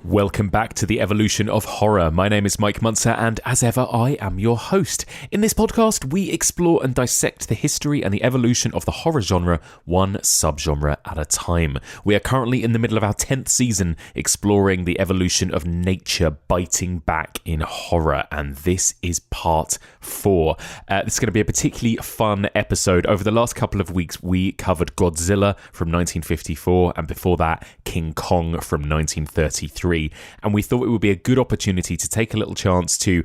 Welcome back to the evolution of horror. My name is Mike Muncer, and as ever, I am your host. In this podcast, we explore and dissect the history and the evolution of the horror genre, one subgenre at a time. We are currently in the middle of our 10th season, exploring the evolution of nature biting back in horror, and this is part 4. This is going to be a particularly fun episode. Over the last couple of weeks, we covered Godzilla from 1954, and before that, King Kong from 1933. And we thought it would be a good opportunity to take a little chance to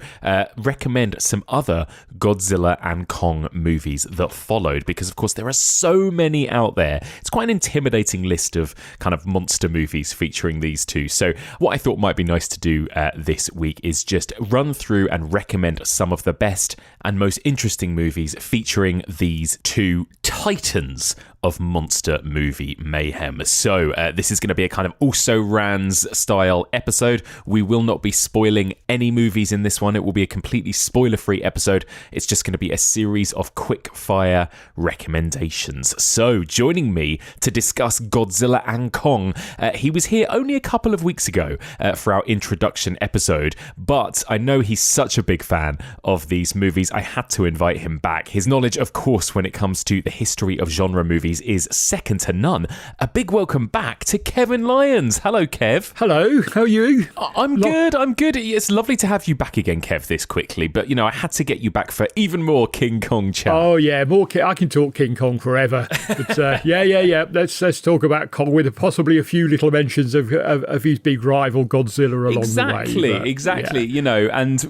recommend some other Godzilla and Kong movies that followed, because of course there are so many out there. It's quite an intimidating list of kind of monster movies featuring these two. So what I thought might be nice to do this week is just run through and recommend some of the best and most interesting movies featuring these two titans of monster movie mayhem. So this is going to be a kind of also-rans style episode. We will not be spoiling any movies in this one. It will be a completely spoiler-free episode. It's just going to be a series of quick-fire recommendations. So joining me to discuss Godzilla and Kong, he was here only a couple of weeks ago for our introduction episode, but I know he's such a big fan of these movies, I had to invite him back. His knowledge, of course, when it comes to the history of genre movies is second to none. A big welcome back to Kevin Lyons. Hello, Kev. Hello, how are you? I'm good. It's lovely to have you back again, Kev, this quickly. But, you know, I had to get you back for even more King Kong chat. Oh, yeah, I can talk King Kong forever. But, yeah. Let's talk about Kong with possibly a few little mentions of his big rival Godzilla along the way. Exactly. Yeah.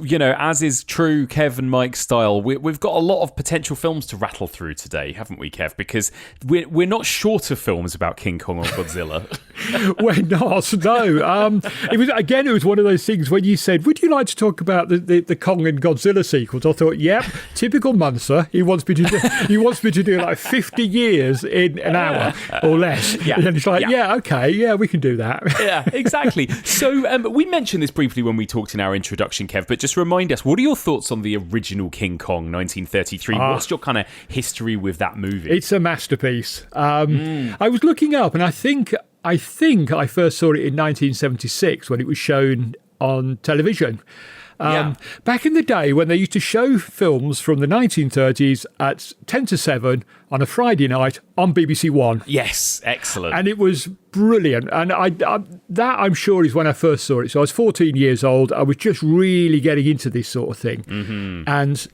You know, as is true Kev and Mike style, we've got a lot of potential films to rattle through today, haven't we, Kev? Because we're not short of films about King Kong or Godzilla. We're not, no. It was one of those things when you said, would you like to talk about the Kong and Godzilla sequels? I thought, yep, typical Muncer. He wants me to do like 50 years in an hour or less. Yeah. And it's like, okay, we can do that. Yeah, exactly. So we mentioned this briefly when we talked in our introduction, Kev, but just remind us, what are your thoughts on the original King Kong, 1933? What's your kind of history with that movie? It's a masterpiece. I was looking up, and I think I first saw it in 1976 when it was shown on television. Back in the day when they used to show films from the 1930s at 10 to 7 on a Friday night on BBC One. Yes, excellent. And it was brilliant. And that, I'm sure, is when I first saw it. So I was 14 years old. I was just really getting into this sort of thing. Mm-hmm. And,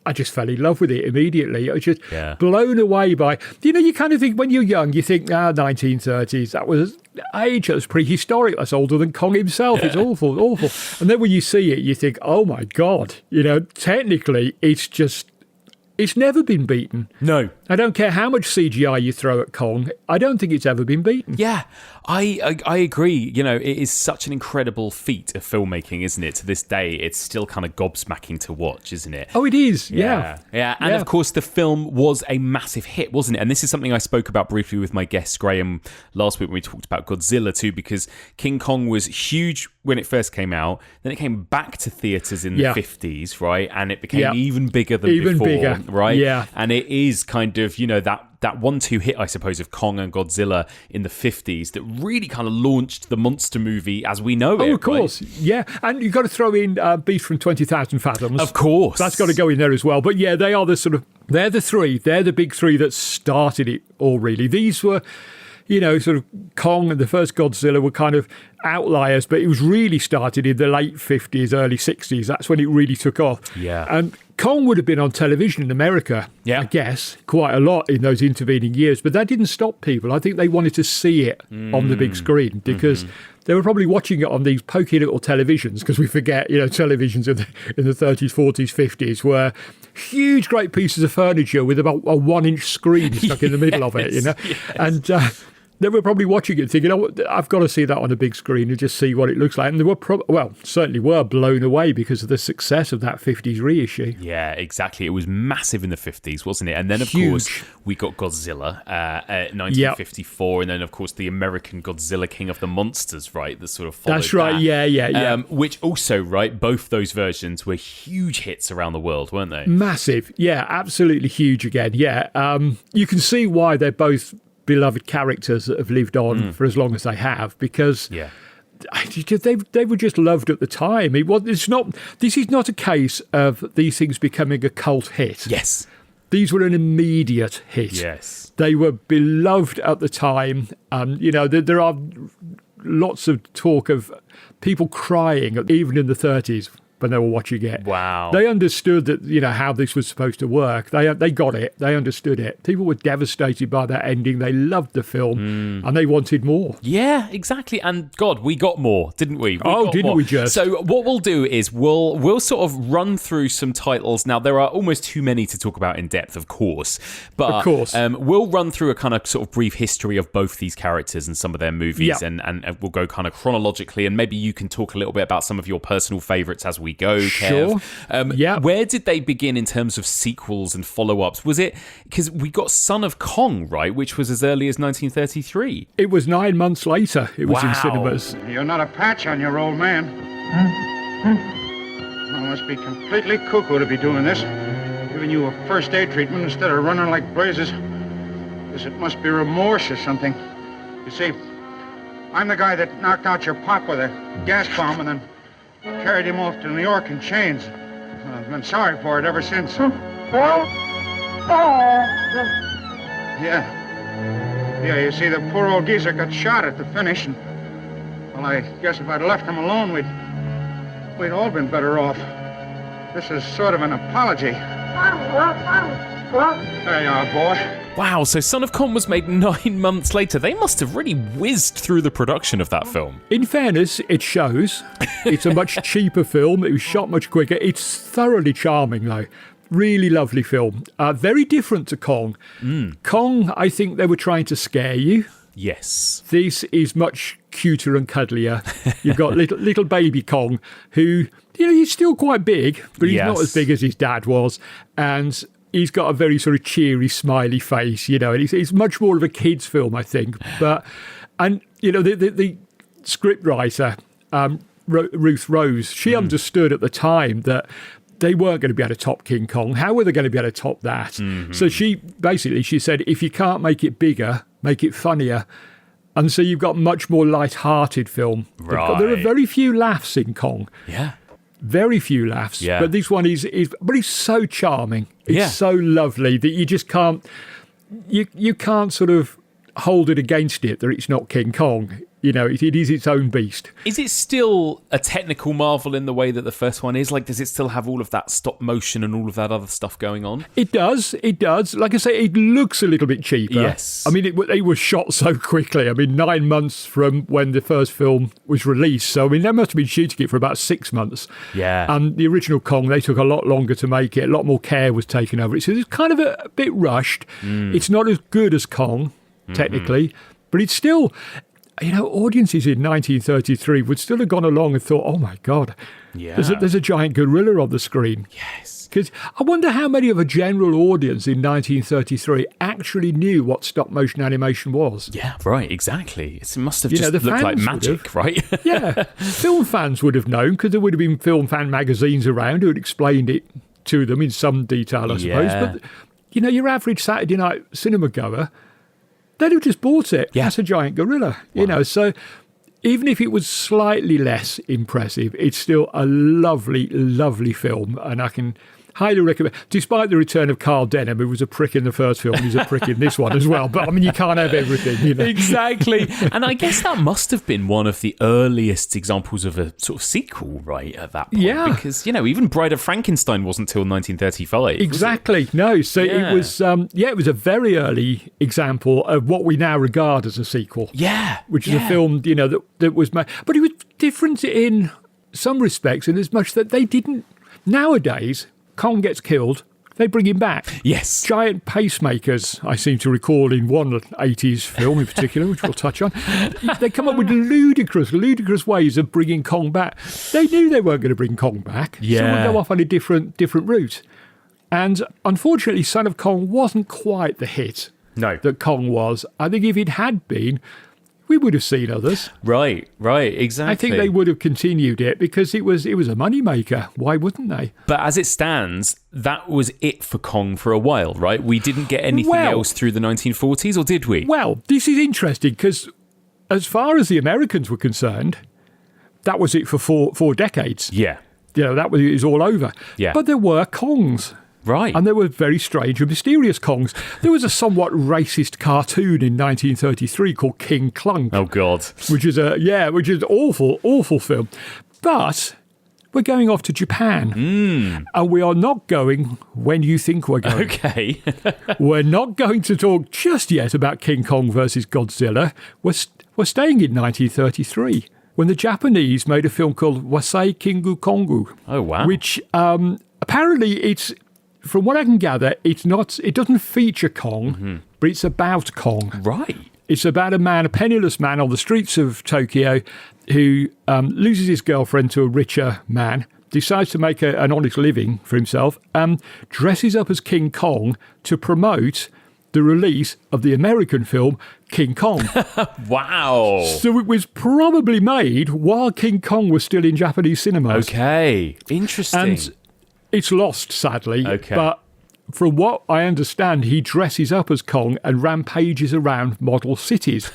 I just fell in love with it immediately. I was just blown away by... you kind of think, when you're young, you think, 1930s, that was age, that was prehistoric, that's older than Kong himself. It's awful. And then when you see it, you think, oh my God, technically, it's never been beaten. No. I don't care how much CGI you throw at Kong, I don't think it's ever been beaten. Yeah, I agree. It is such an incredible feat of filmmaking, isn't it? To this day, it's still kind of gobsmacking to watch, isn't it? Oh, it is, yeah. And of course, the film was a massive hit, wasn't it? And this is something I spoke about briefly with my guest, Graham, last week when we talked about Godzilla too, because King Kong was huge when it first came out. Then it came back to theatres in the 50s, right? And it became even bigger than before, right? Yeah. And it is kind of, that 1-2 hit, I suppose, of Kong and Godzilla in the 50s that really kind of launched the monster movie as we know it. Oh, of course, right? Yeah. And you've got to throw in Beast from 20,000 Fathoms. Of course. That's got to go in there as well. But yeah, they are they're the three. They're the big three that started it all, really. These were... sort of Kong and the first Godzilla were kind of outliers, but it was really started in the late 50s, early 60s. That's when it really took off. Yeah. And Kong would have been on television in America, I guess, quite a lot in those intervening years, but that didn't stop people. I think they wanted to see it on the big screen because they were probably watching it on these pokey little televisions, because we forget, televisions in the 30s, 40s, 50s were huge, great pieces of furniture with about a 1-inch screen stuck in the middle of it, Yes. And they were probably watching it thinking, I've got to see that on a big screen and just see what it looks like. And they were certainly were blown away because of the success of that 50s reissue. Yeah, exactly. It was massive in the 50s, wasn't it? And then, of course, we got Godzilla 1954. And then, of course, the American Godzilla, King of the Monsters, right? That sort of followed That's right. that. Yeah. Which also, right, both those versions were huge hits around the world, weren't they? Massive. Yeah, absolutely huge again. Yeah. You can see why they're both beloved characters that have lived on for as long as they have, because they were just loved at the time. This is not a case of these things becoming a cult hit. Yes. These were an immediate hit. Yes. They were beloved at the time. There are lots of talk of people crying, even in the 30s, when they were watching it. Wow. They understood that, how this was supposed to work. They got it. They understood it. People were devastated by that ending. They loved the film and they wanted more. Yeah, exactly. And God, we got more, didn't we? We just? So what we'll do is we'll sort of run through some titles. Now, there are almost too many to talk about in depth, of course. But we'll run through a kind of sort of brief history of both these characters and some of their movies. Yeah. And we'll go kind of chronologically. And maybe you can talk a little bit about some of your personal favourites as we go, Kev. Sure. Where did they begin in terms of sequels and follow-ups? Was it because we got Son of Kong, right, which was as early as 1933? It was 9 months later. It was in cinemas. You're not a patch on your old man. You must be completely cuckoo to be doing this. Giving you a first aid treatment instead of running like blazes. Guess it must be remorse or something. You see, I'm the guy that knocked out your pop with a gas bomb and then carried him off to New York in chains. I've been sorry for it ever since. Yeah, you see, the poor old geezer got shot at the finish, and, well, I guess if I'd left him alone, we'd all been better off. This is sort of an apology. There you are, boy. Wow, so Son of Kong was made 9 months later. They must have really whizzed through the production of that film. In fairness, it shows. It's a much cheaper film. It was shot much quicker. It's thoroughly charming, though. Really lovely film. Very different to Kong. Kong, I think they were trying to scare you. Yes. This is much cuter and cuddlier. You've got little baby Kong, who, he's still quite big, but he's not as big as his dad was. And he's got a very sort of cheery, smiley face, and it's much more of a kid's film, I think. The script writer, Ruth Rose, she understood at the time that they weren't going to be able to top King Kong. How were they going to be able to top that? So she said, if you can't make it bigger, make it funnier. And so you've got much more light-hearted film. Right. There are very few laughs in Kong. Yeah. Very few laughs, but this one is but it's so charming. It's so lovely that you just can't, you can't sort of hold it against it that it's not King Kong. It is its own beast. Is it still a technical marvel in the way that the first one is? Like, does it still have all of that stop motion and all of that other stuff going on? It does. Like I say, it looks a little bit cheaper. Yes. I mean, it was shot so quickly. I mean, 9 months from when the first film was released. So, I mean, they must have been shooting it for about 6 months. Yeah. And the original Kong, they took a lot longer to make it. A lot more care was taken over it. So it's kind of a bit rushed. It's not as good as Kong, technically, but it's still... audiences in 1933 would still have gone along and thought, oh, my God, there's a giant gorilla on the screen. Yes. Because I wonder how many of a general audience in 1933 actually knew what stop-motion animation was. Yeah, right, exactly. It must have just looked like magic, right? Yeah. Film fans would have known, because there would have been film fan magazines around who had explained it to them in some detail, I suppose. But, your average Saturday night cinema goer, they'd have just bought it. Yeah. That's a giant gorilla, So even if it was slightly less impressive, it's still a lovely, lovely film, and I can highly recommend. Despite the return of Carl Denham, who was a prick in the first film, he's a prick in this one as well. But I mean, you can't have everything, Exactly. And I guess that must have been one of the earliest examples of a sort of sequel, right, at that point. Yeah. Because, even Bride of Frankenstein wasn't till 1935. Exactly. No. So it was, it was a very early example of what we now regard as a sequel. Yeah. Which is a film, that was made. But it was different in some respects, in as much that they didn't. Nowadays, Kong gets killed, they bring him back. Yes. Giant pacemakers, I seem to recall in one 80s film in particular, which we'll touch on. They come up with ludicrous ways of bringing Kong back. They knew they weren't going to bring Kong back. Yeah. So we'll go off on a different route. And unfortunately, Son of Kong wasn't quite the hit that Kong was. I think if it had been, we would have seen others. Right, exactly. I think they would have continued it because it was a moneymaker. Why wouldn't they? But as it stands, that was it for Kong for a while, right? We didn't get anything else through the 1940s, or did we? Well, this is interesting because as far as the Americans were concerned, that was it for four decades. Yeah. That was it was all over. Yeah. But there were Kongs. Right. And there were very strange and mysterious Kongs. There was a somewhat racist cartoon in 1933 called King Kong. Oh, God. Which is an awful film. But we're going off to Japan. And we are not going when you think we're going. Okay. We're not going to talk just yet about King Kong versus Godzilla. We're staying in 1933 when the Japanese made a film called Wasai Kingu Kongu. Oh, wow. Which apparently it's... From what I can gather, it doesn't feature Kong, but it's about Kong. Right. It's about a penniless man on the streets of Tokyo who loses his girlfriend to a richer man, decides to make an honest living for himself, dresses up as King Kong to promote the release of the American film King Kong. Wow. So it was probably made while King Kong was still in Japanese cinemas. Okay. Interesting. And it's lost, sadly. Okay. But from what I understand, he dresses up as Kong and rampages around model cities.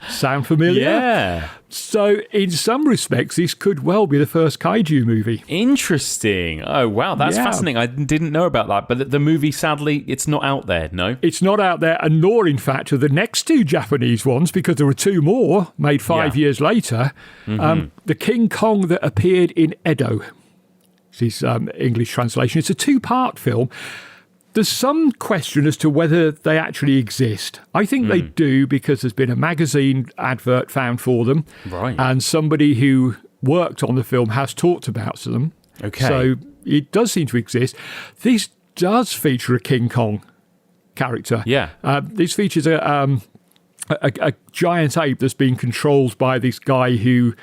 Sound familiar? Yeah. So in some respects, this could well be the first kaiju movie. Interesting. Oh, wow. That's fascinating. I didn't know about that. But the movie, sadly, it's not out there, no? It's not out there, and nor, in fact, are the next two Japanese ones, because there were two more made 5 years later. The King Kong that appeared in Edo. His English translation. It's a two-part film. There's some question as to whether they actually exist. I think they do because there's been a magazine advert found for them. Right. And somebody who worked on the film has talked about them. Okay. So it does seem to exist. This does feature a King Kong character. Yeah. This features a giant ape that's being controlled by this guy who...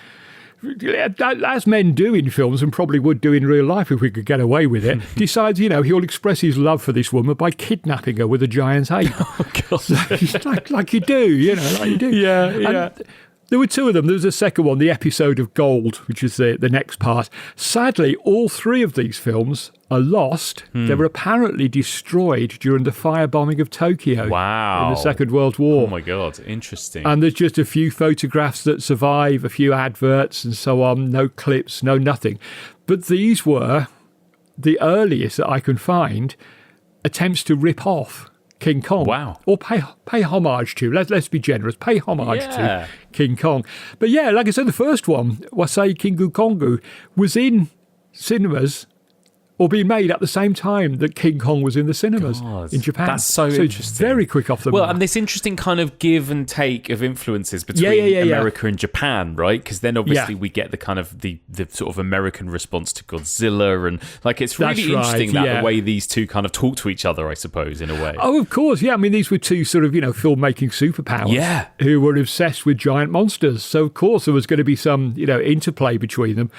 as men do in films and probably would do in real life if we could get away with it, decides, he'll express his love for this woman by kidnapping her with a giant ape. Oh, God. So, like you do, like you do. Yeah. There were two of them. There was a second one, the episode of Gold, which is the next part. Sadly, all three of these films are lost. They were apparently destroyed during the firebombing of Tokyo. Wow. In the Second World War. Oh, my God. Interesting. And there's just a few photographs that survive, a few adverts and so on, no clips, no nothing. But these were the earliest that I can find attempts to rip off King Kong. Wow. Or pay homage to, let's be generous, pay homage to King Kong. But yeah, like I said, the first one, Wasai Kingu Kongu, was in cinemas or being made at the same time that King Kong was in the cinemas in Japan. That's so interesting. It's very quick off the mark. Well, and this interesting kind of give and take of influences between America and Japan, right? Because then obviously we get the kind of the sort of American response to Godzilla, and like it's really interesting the way these two kind of talk to each other, I suppose, in a way. Oh, of course, yeah. I mean, these were two sort of filmmaking superpowers, who were obsessed with giant monsters. So of course there was going to be some interplay between them,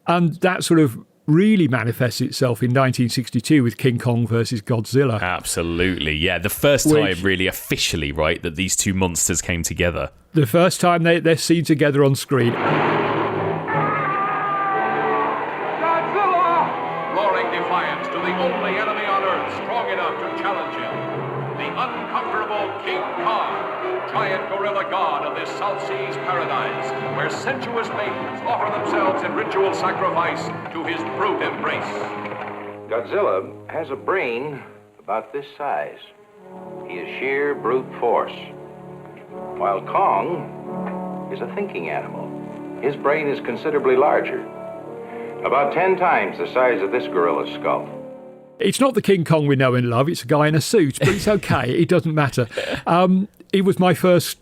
and that sort of really manifests itself in 1962 with King Kong versus Godzilla. Absolutely, yeah. The first time really officially, right, that these two monsters came together. The first time they're seen together on screen. Godzilla! Roaring defiance to the only enemy on Earth strong enough to challenge him. The unconquerable King Kong, giant gorilla god of this South Seas paradise, where sensuous maidens offer themselves in ritual sacrifice to his brute embrace. Godzilla has a brain about this size. He is sheer brute force. While Kong is a thinking animal. His brain is considerably larger. About 10 times the size of this gorilla's skull. It's not the King Kong we know and love. It's a guy in a suit, but it's okay. It doesn't matter. It was my first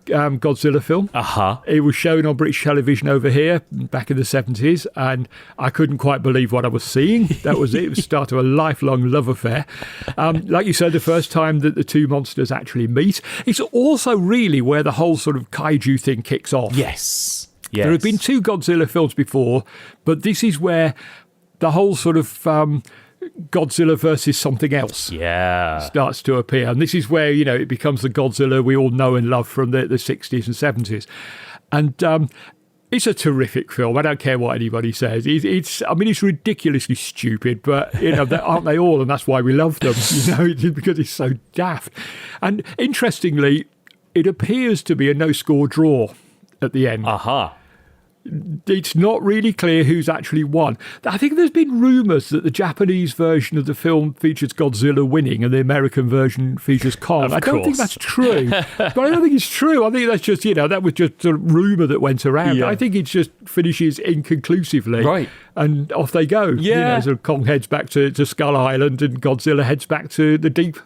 Godzilla film. It was shown on British television over here back in the 70s, and I couldn't quite believe what I was seeing. That was it. It was the start of a lifelong love affair. Like you said, the first time that the two monsters actually meet. It's also really where the whole sort of kaiju thing kicks off. Yes. There have been two Godzilla films before, but this is where the whole sort of Godzilla versus something else starts to appear. And this is where, it becomes the Godzilla we all know and love from the 60s and 70s. And it's a terrific film. I don't care what anybody says. It's ridiculously stupid, but, aren't they all? And that's why we love them, because it's so daft. And interestingly, it appears to be a no-score draw at the end. Aha. It's not really clear who's actually won. I think there's been rumours that the Japanese version of the film features Godzilla winning and the American version features Kong. I don't think that's true. But I don't think it's true. I think that's just, that was just a rumour that went around. Yeah. I think it just finishes inconclusively. Right. And off they go. Yeah. So Kong heads back to Skull Island and Godzilla heads back to the deep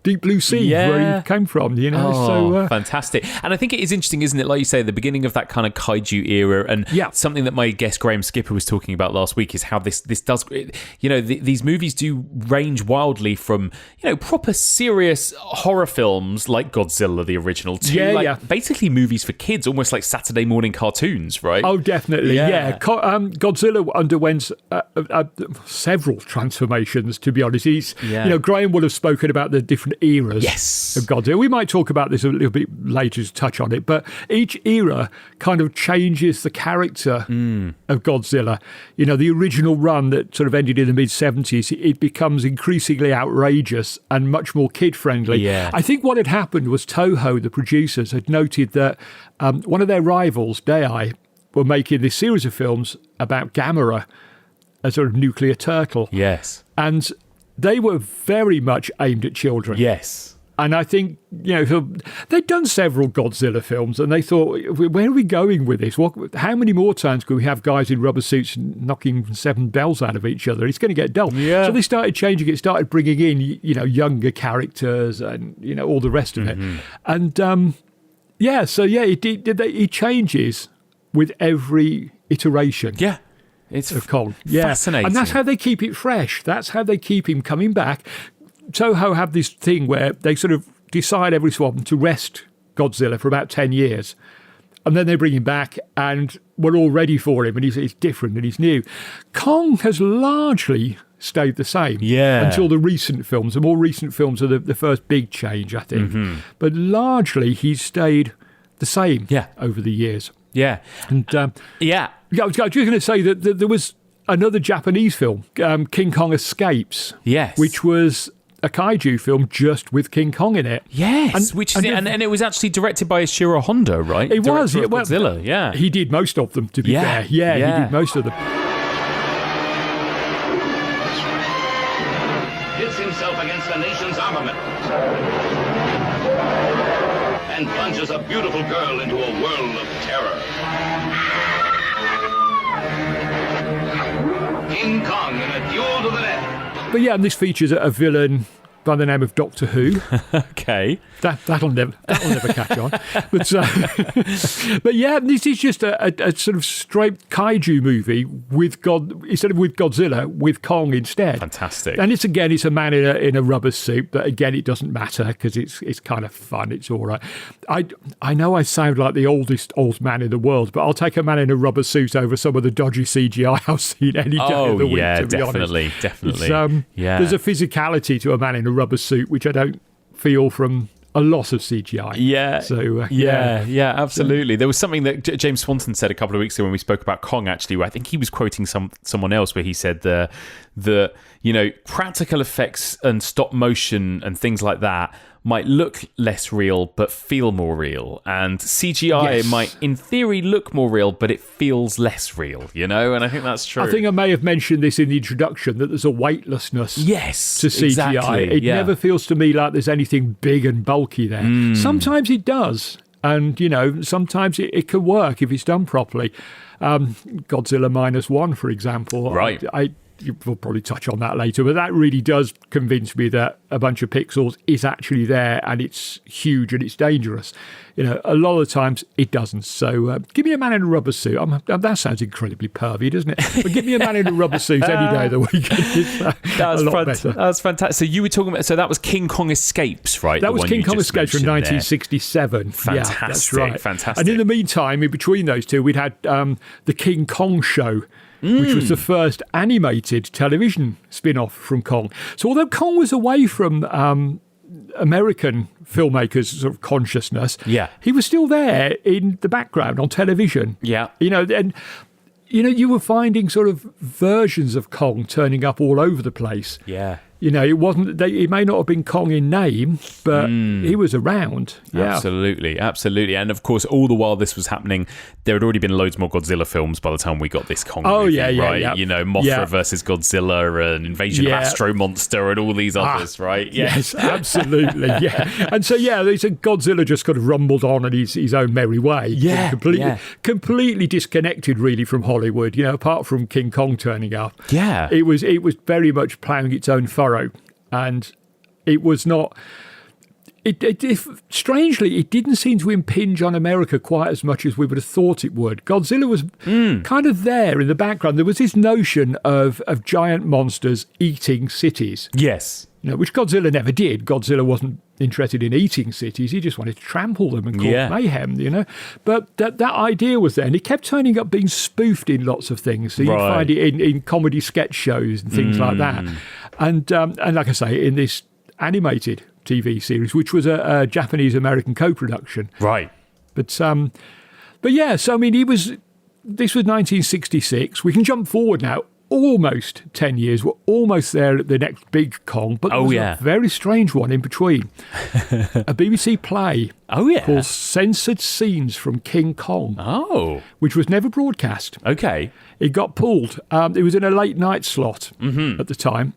blue sea where he came from, so fantastic. And I think it is interesting, isn't it, like you say, the beginning of that kind of kaiju era, and something that my guest Graham Skipper was talking about last week is how this does, these movies do range wildly from proper serious horror films like Godzilla the original to basically movies for kids, almost like Saturday morning cartoons, right? Oh, definitely. Godzilla underwent several transformations, to be honest. He's Graham would have spoken about the different eras of Godzilla. We might talk about this a little bit later to touch on it, but each era kind of changes the character of Godzilla. The original run that sort of ended in the mid-70s, it becomes increasingly outrageous and much more kid-friendly. Yeah. I think what had happened was Toho, the producers, had noted that one of their rivals, Dai, were making this series of films about Gamera, a sort of nuclear turtle. Yes. And they were very much aimed at children. Yes. And I think, they'd done several Godzilla films and they thought, where are we going with this? How many more times can we have guys in rubber suits knocking 7 bells out of each other? It's going to get dull. Yeah. So they started changing it, started bringing in, younger characters and, all the rest of it. And, it changes with every iteration. Yeah. It's of Kong. Fascinating. And that's how they keep it fresh. That's how they keep him coming back. Toho have this thing where they sort of decide every so often to rest Godzilla for about 10 years. And then they bring him back and we're all ready for him and he's different and he's new. Kong has largely stayed the same until the recent films. The more recent films are the first big change, I think. But largely he's stayed the same over the years. Yeah. And I was just going to say that there was another Japanese film, King Kong Escapes. Yes. Which was a kaiju film just with King Kong in it. Yes. And it was actually directed by Ishiro Honda, right? It was. Godzilla, He did most of them, to be fair. Yeah, he did most of them. Hits himself against the nation's armament. And plunges a beautiful girl into a world of terror. King Kong in a duel to the death. But and this features a villain by the name of Doctor Who. Okay. That'll never catch on. But this is just a sort of straight kaiju movie instead of with Godzilla, with Kong instead. Fantastic. And it's a man in a rubber suit, but again, it doesn't matter because it's kind of fun. It's all right. I know I sound like the old man in the world, but I'll take a man in a rubber suit over some of the dodgy CGI I've seen any day of the week, to be honest. Definitely. There's a physicality to a man in a rubber suit, which I don't feel from a lot of CGI. Yeah. So, absolutely. There was something that James Swanson said a couple of weeks ago when we spoke about Kong, actually, where I think he was quoting someone else where he said the practical effects and stop motion and things like that might look less real but feel more real, and CGI might in theory look more real but it feels less real, and I think that's true. I think I may have mentioned this in the introduction, that there's a weightlessness to CGI. Exactly. It never feels to me like there's anything big and bulky there. Sometimes it does, and sometimes it can work if it's done properly. Godzilla -1, for example. Right. We'll probably touch on that later, but that really does convince me that a bunch of pixels is actually there and it's huge and it's dangerous. A lot of the times it doesn't. So give me a man in a rubber suit. That sounds incredibly pervy, doesn't it? But give me a man in a rubber suit any day of the week. It's a lot better. That's fantastic. So you were talking about, that was King Kong Escapes, right? That was King Kong Escapes from 1967. Fantastic. Yeah, that's right. Fantastic. And in the meantime, in between those two, we'd had the King Kong show which was the first animated television spin-off from Kong. So although Kong was away from American filmmakers' sort of consciousness, he was still there in the background on television. Yeah. And you were finding sort of versions of Kong turning up all over the place. Yeah. It wasn't. It may not have been Kong in name, but he was around. Yeah, absolutely. And of course, all the while this was happening, there had already been loads more Godzilla films by the time we got this Kong movie, right? Yeah. Mothra versus Godzilla and Invasion of Astro Monster and all these others, right? Yes, absolutely. Yeah, and so it's a Godzilla just kind of rumbled on in his own merry way. Yeah, completely disconnected really from Hollywood. Apart from King Kong turning up. Yeah, it was very much ploughing its own furrow. And it was not. Strangely, it didn't seem to impinge on America quite as much as we would have thought it would. Godzilla was kind of there in the background. There was this notion of giant monsters eating cities. Yes. Which Godzilla never did. Godzilla wasn't interested in eating cities. He just wanted to trample them and cause mayhem, But that idea was there, and it kept turning up being spoofed in lots of things. So you'd find it in comedy sketch shows and things like that. And like I say, in this animated TV series, which was a Japanese-American co-production. Right. But yeah, so I mean, this was 1966. We can jump forward now. Almost 10 years. We're almost there at the next big Kong, but there was a very strange one in between. A BBC play called Censored Scenes from King Kong, which was never broadcast. Okay. It got pulled. It was in a late night slot at the time.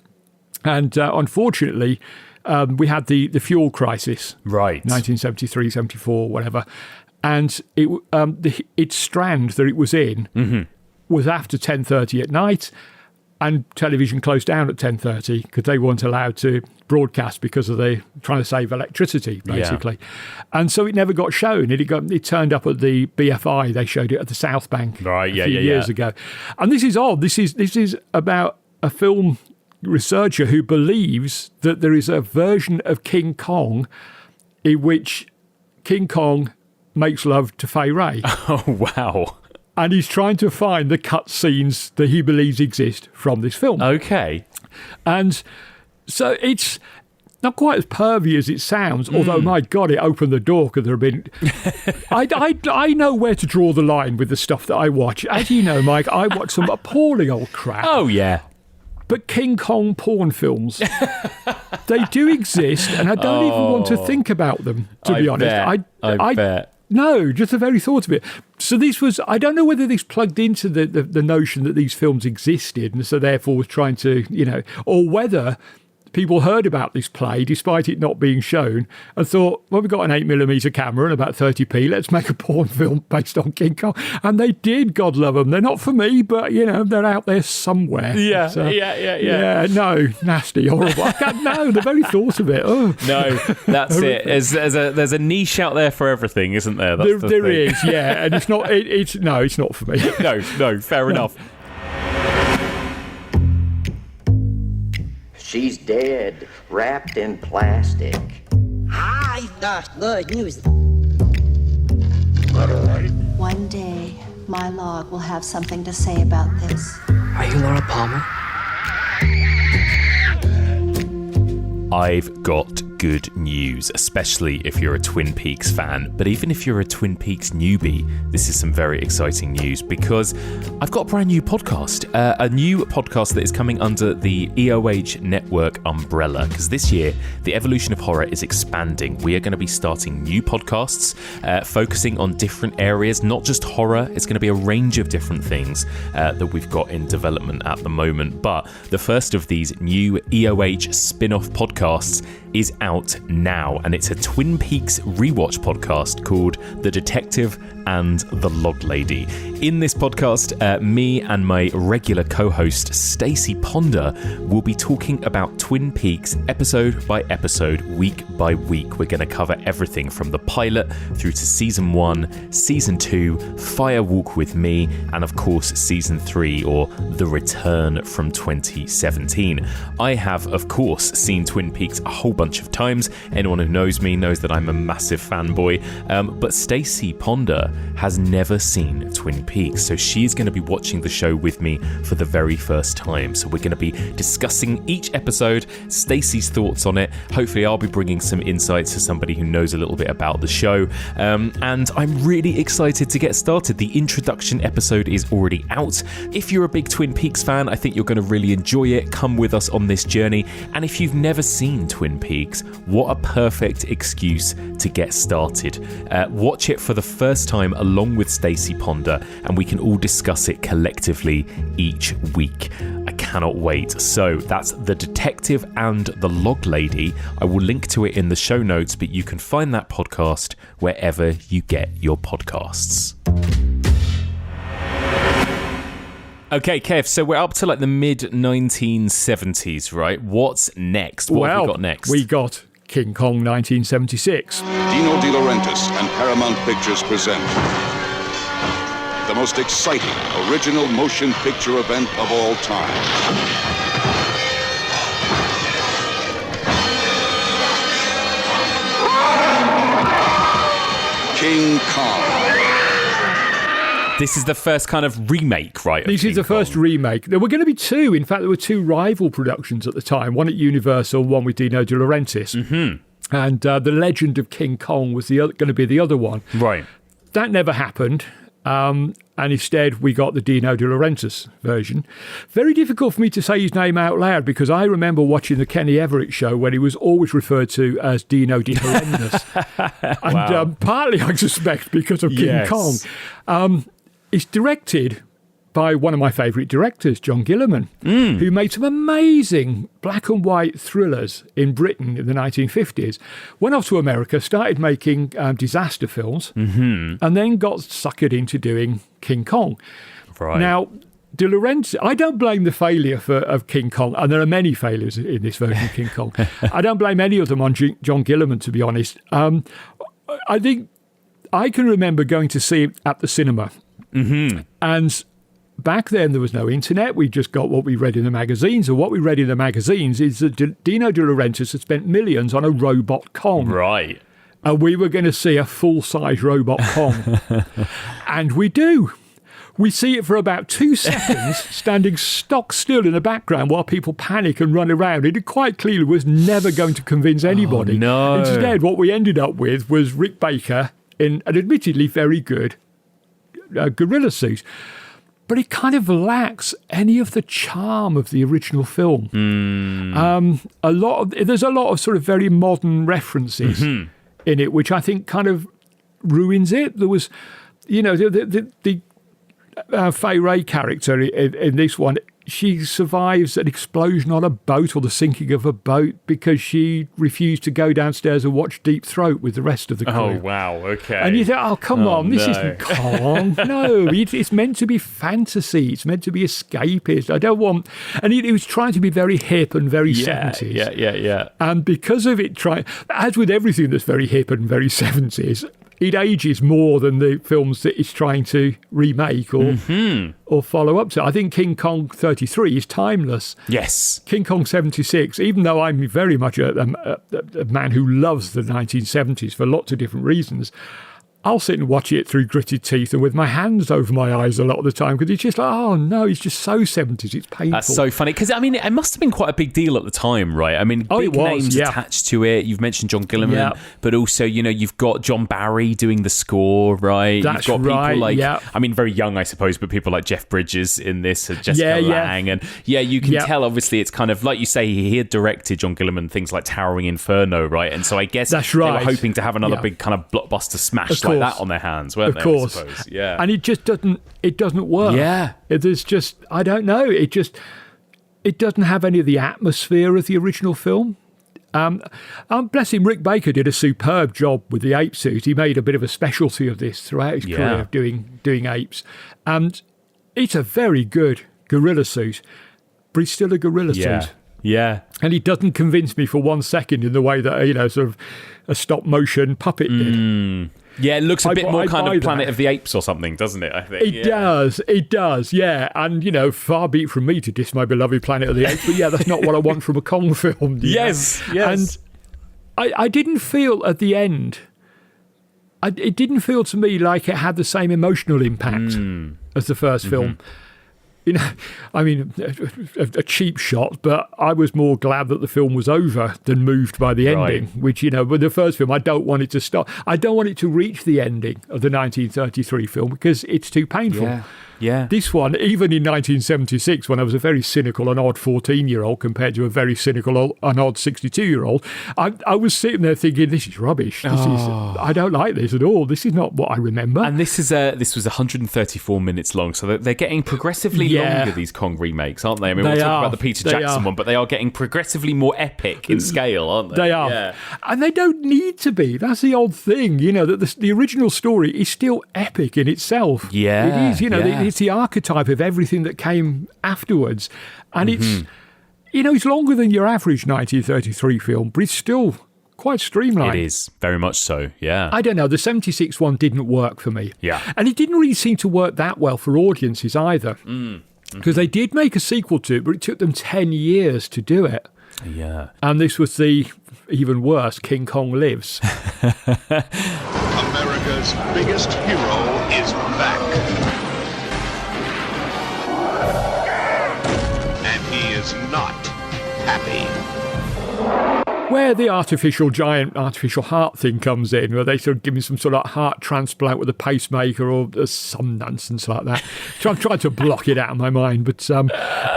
And unfortunately, we had the fuel crisis. Right. 1973, 74, whatever. And its strand that it was in was after 10:30 at night, and television closed down at 10:30 because they weren't allowed to broadcast because of the trying to save electricity, basically. And so it never got shown. It turned up at the BFI. They showed it at the South Bank a few years ago. And this is odd. This is about a film researcher who believes that there is a version of King Kong in which King Kong makes love to Fay Wray. Oh, wow. And he's trying to find the cut scenes that he believes exist from this film. Okay. And so it's not quite as pervy as it sounds, although, my God, it opened the door. Could there have been... I know where to draw the line with the stuff that I watch. As you know, Mike, I watch some appalling old crap. Oh, yeah. But King Kong porn films, they do exist, and I don't even want to think about them, to be honest. I bet. No, just the very thought of it. So this was, I don't know whether this plugged into the notion that these films existed and so therefore was trying to, or whether people heard about this play despite it not being shown and thought, well, we've got an 8mm camera and about 30p, let's make a porn film based on King Kong. And they did, God love them. They're not for me, but, they're out there somewhere. Yeah, so, yeah. No, nasty, horrible. No, the very thought of it. Oh. No, that's it. There's a niche out there for everything, isn't there? That's there is, yeah. And it's not, it's not for me. No, fair enough. She's dead, wrapped in plastic. Good news. One day, my log will have something to say about this. Are you Laura Palmer? I've got good news, especially if you're a Twin Peaks fan. But even if you're a Twin Peaks newbie, this is some very exciting news because I've got a brand new podcast, a new podcast that is coming under the EOH network umbrella, because this year, the evolution of horror is expanding. We are going to be starting new podcasts, focusing on different areas, not just horror. It's going to be a range of different things that we've got in development at the moment. But the first of these new EOH spin-off podcasts is out now, and it's a Twin Peaks rewatch podcast called The Detective and the Log Lady. In this podcast, me and my regular co-host Stacey Ponder will be talking about Twin Peaks episode by episode, week by week. We're going to cover everything from the pilot through to season 1, season 2, Fire Walk with Me, and of course season 3, or The Return from 2017. I have, of course, seen Twin Peaks a whole bunch bunch of times. Anyone who knows me knows that I'm a massive fanboy. But Stacey Ponder has never seen Twin Peaks, so she's going to be watching the show with me for the very first time. So we're going to be discussing each episode, Stacey's thoughts on it. Hopefully I'll be bringing some insights as somebody who knows a little bit about the show. And I'm really excited to get started. The introduction episode is already out. If you're a big Twin Peaks fan, I think you're going to really enjoy it. Come with us on this journey. And if you've never seen Twin Peaks, what a perfect excuse to get started. Watch it for the first time along with Stacey Ponder, and we can all discuss it collectively each week. I cannot wait. So that's The Detective and the Log Lady. I will link to it in the show notes, but you can find that podcast wherever you get your podcasts. Okay, Kev, so we're up to like the mid-1970s, right? What's next? What have we got next? We got King Kong 1976. Dino De Laurentiis and Paramount Pictures present the most exciting original motion picture event of all time. King Kong. This is the first kind of remake, right? This is the first remake. There were going to be two. In fact, there were two rival productions at the time, one at Universal, one with Dino De Laurentiis. Mm-hmm. And The Legend of King Kong was going to be the other one. Right. That never happened. And instead, we got the Dino De Laurentiis version. Very difficult for me to say his name out loud because I remember watching the Kenny Everett show when he was always referred to as Dino De Laurentiis. And partly, I suspect, because of King Kong. It's directed by one of my favourite directors, John Gillerman, who made some amazing black and white thrillers in Britain in the 1950s. Went off to America, started making disaster films, and then got suckered into doing King Kong. Right. Now, De Laurentiis, I don't blame the failure of King Kong, and there are many failures in this version of King Kong. I don't blame any of them on John Gillerman, to be honest. I think I can remember going to see it at the cinema. Mm-hmm. And back then there was no internet. We just got what we read in the magazines. And what we read in the magazines is that Dino De Laurentiis had spent millions on a robot Kong. Right. And we were going to see a full-size robot Kong. And we do. We see it for about 2 seconds, standing stock still in the background while people panic and run around. It quite clearly was never going to convince anybody. Oh, no. Instead, what we ended up with was Rick Baker in an admittedly very good gorilla suit, but it kind of lacks any of the charm of the original film. There's a lot of sort of very modern references in it, which I think kind of ruins it. There was, the Fay Ray character in this one. She survives an explosion on a boat or the sinking of a boat because she refused to go downstairs and watch Deep Throat with the rest of the crew. Oh, wow, okay. And you think, oh, come on, this isn't Kong. No, it's meant to be fantasy. It's meant to be escapist. I don't want... And it was trying to be very hip and very 70s. Yeah. And because of it, as with everything that's very hip and very 70s, it ages more than the films that it's trying to remake or follow up to. I think King Kong 33 is timeless. Yes. King Kong 76, even though I'm very much a man who loves the 1970s for lots of different reasons, I'll sit and watch it through gritted teeth and with my hands over my eyes a lot of the time because it's just like, oh no, it's just so 70s. It's painful. That's so funny because, I mean, it must have been quite a big deal at the time, right? I mean, big names attached to it. You've mentioned John Gillerman, but also, you've got John Barry doing the score, right? That's you've got people right, I mean, very young, I suppose, but people like Jeff Bridges in this, Jessica Lange. And you can tell, obviously, it's kind of, like you say, he had directed, John Gillerman, things like Towering Inferno, right? And so I guess they were hoping to have another big kind of blockbuster smash like that on their hands, weren't they? Of course. I suppose. Yeah. And it just doesn't work. Yeah. There's just, I don't know, it doesn't have any of the atmosphere of the original film. Bless him, Rick Baker did a superb job with the ape suit. He made a bit of a specialty of this throughout his career of doing apes. And it's a very good gorilla suit, but it's still a gorilla suit. Yeah. And it doesn't convince me for 1 second in the way that, sort of a stop motion puppet did. Yeah, it looks a bit more kind of Planet of the Apes or something, doesn't it, I think? It does, yeah. And, far be it from me to diss my beloved Planet of the Apes, but that's not what I want from a Kong film. Yes. And I didn't feel at the end. It didn't feel to me like it had the same emotional impact as the first film. You know, I mean, a cheap shot, but I was more glad that the film was over than moved by the ending, which, you know, with the first film, I don't want it to stop. I don't want it to reach the ending of the 1933 film because it's too painful. Yeah. This one, even in 1976, when I was a very cynical and odd 14-year-old compared to a very cynical and odd 62-year-old, I was sitting there thinking, this is rubbish. I don't like this at all. This is not what I remember. And this was 134 minutes long, so they're getting progressively longer, these Kong remakes, aren't they? I mean, we'll talk about the Peter Jackson one, but they are getting progressively more epic in scale, aren't they? They are. Yeah. And they don't need to be. That's the odd thing, you know, that the original story is still epic in itself. Yeah. It is, you know, it's the archetype of everything that came afterwards. And it's, you know, it's longer than your average 1933 film, but it's still quite streamlined. It is, very much so, yeah. I don't know, the 76 one didn't work for me. Yeah. And it didn't really seem to work that well for audiences either. Because they did make a sequel to it, but it took them 10 years to do it. Yeah. And this was the even worse, King Kong Lives. America's biggest hero is back. And he is not happy. Where the giant artificial heart thing comes in, where they sort of give me some sort of heart transplant with a pacemaker or some nonsense like that. I'm trying to block it out of my mind, but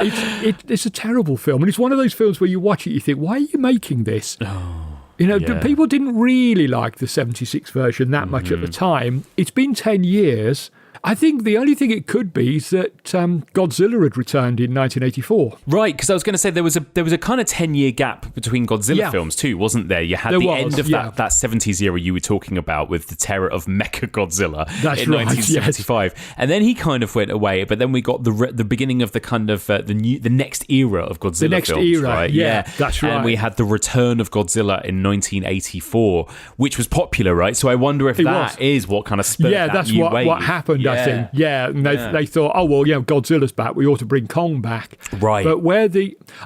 it's a terrible film. And it's one of those films where you watch it, you think, why are you making this? You know, people didn't really like the 76 version that much at the time. It's been 10 years. I think the only thing it could be is that Godzilla had returned in 1984. Right, because I was going to say there was a kind of 10-year gap between Godzilla films too, wasn't there? You had end of that 70s era you were talking about with the terror of Mecha Godzilla in 1975, and then he kind of went away. But then we got the beginning of the kind of the next era of Godzilla. The next films, era, right? Yeah, that's right. And we had the return of Godzilla in 1984, which was popular, right? So I wonder if that is what kind of spurred that that's new wave. what happened. I think, and they thought, oh well, Godzilla's back. We ought to bring Kong back, right? But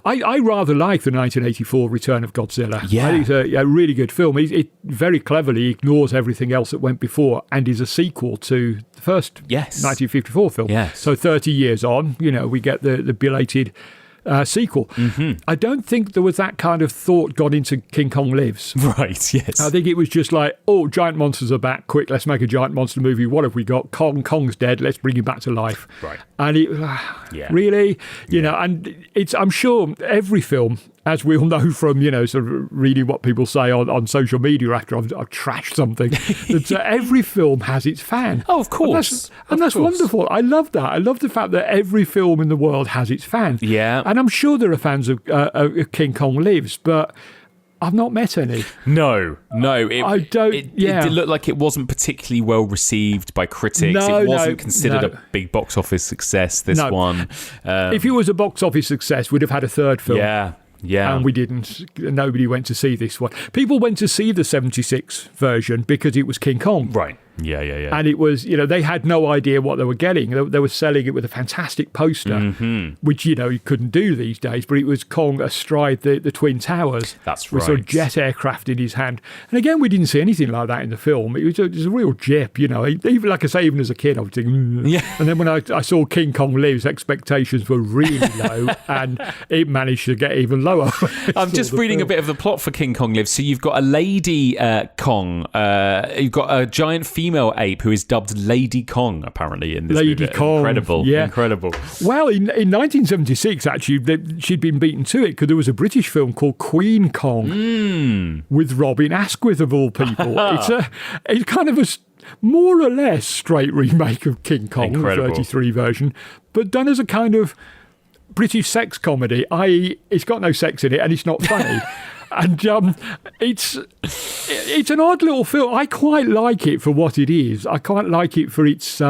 I rather like the 1984 Return of Godzilla. Yeah, I think it's a really good film. It very cleverly ignores everything else that went before and is a sequel to the first 1954 film. Yes. So 30 years on, we get the belated sequel. I don't think there was that kind of thought gone into King Kong Lives. Right, yes. I think it was just like, oh, giant monsters are back, quick, let's make a giant monster movie. What have we got? Kong's dead, let's bring him back to life. Right. And it, really, and I'm sure every film, as we all know from, sort of reading what people say on social media after I've trashed something, that every film has its fan. Oh, of course. And that's wonderful. I love that. I love the fact that every film in the world has its fan. Yeah. And I'm sure there are fans of King Kong Lives, but I've not met any. No. I don't. It did look like it wasn't particularly well received by critics. It wasn't considered a big box office success, this one. If it was a box office success, we'd have had a third film. Yeah. And we didn't. Nobody went to see this one. People went to see the 76 version because it was King Kong. Right. Yeah. And it was, they had no idea what they were getting. They were selling it with a fantastic poster, which, you couldn't do these days, but it was Kong astride the Twin Towers. That's with right. sort of jet aircraft in his hand. And again, we didn't see anything like that in the film. It was a real jip, Even, like I say, even as a kid, I was thinking, And then when I saw King Kong Lives, expectations were really low, and it managed to get even lower. I'm just reading a bit of the plot for King Kong Lives. So you've got a lady Kong, you've got a giant female ape who is dubbed Lady Kong, apparently, in this Lady movie. Kong. Incredible. Well, in 1976, actually, she'd been beaten to it because there was a British film called Queen Kong with Robin Asquith, of all people. It's kind of a more or less straight remake of King Kong, the 33 version, but done as a kind of British sex comedy, i.e. it's got no sex in it and it's not funny. And it's an odd little film. I quite like it for what it is. I quite like it for its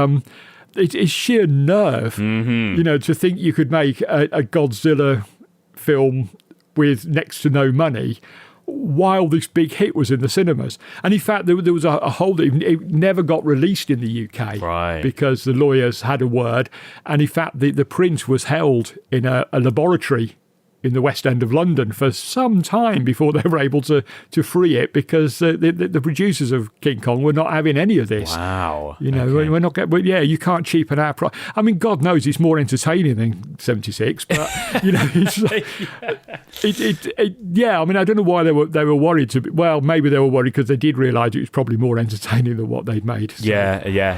sheer nerve. To think you could make a Godzilla film with next to no money while this big hit was in the cinemas. And in fact, there was a hold. It never got released in the UK, right? Because the lawyers had a word. And in fact, the print was held in a laboratory in the West End of London for some time before they were able to free it, because the producers of King Kong were not having any of this. Wow. We're not getting. Yeah, you can't cheapen our price. I mean, God knows it's more entertaining than 76, but yeah. I mean, I don't know why they were worried well, maybe they were worried because they did realise it was probably more entertaining than what they'd made. So. Yeah.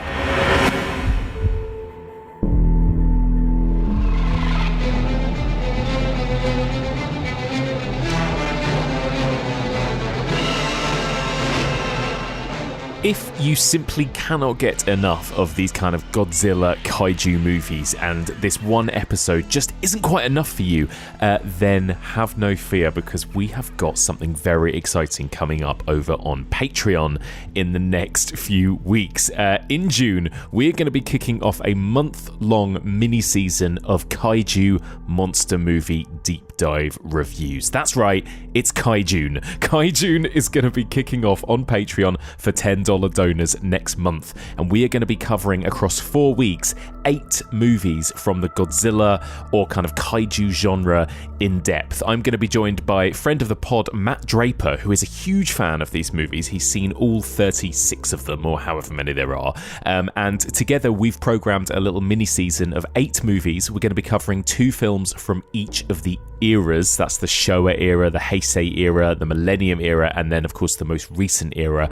If you simply cannot get enough of these kind of Godzilla kaiju movies and this one episode just isn't quite enough for you, then have no fear, because we have got something very exciting coming up over on Patreon in the next few weeks. In June, we're going to be kicking off a month-long mini-season of kaiju monster movie deep dive reviews. That's right, it's Kaijun. Kaijun is going to be kicking off on Patreon for $10 donors next month, and we are going to be covering across 4 weeks 8 movies from the Godzilla or kind of kaiju genre in depth. I'm going to be joined by friend of the pod Matt Draper, who is a huge fan of these movies. He's seen all 36 of them, or however many there are, and together we've programmed a little mini season of 8 movies. We're going to be covering 2 films from each of the eras. That's the Showa era, the Heisei era, the Millennium era, and then of course the most recent era.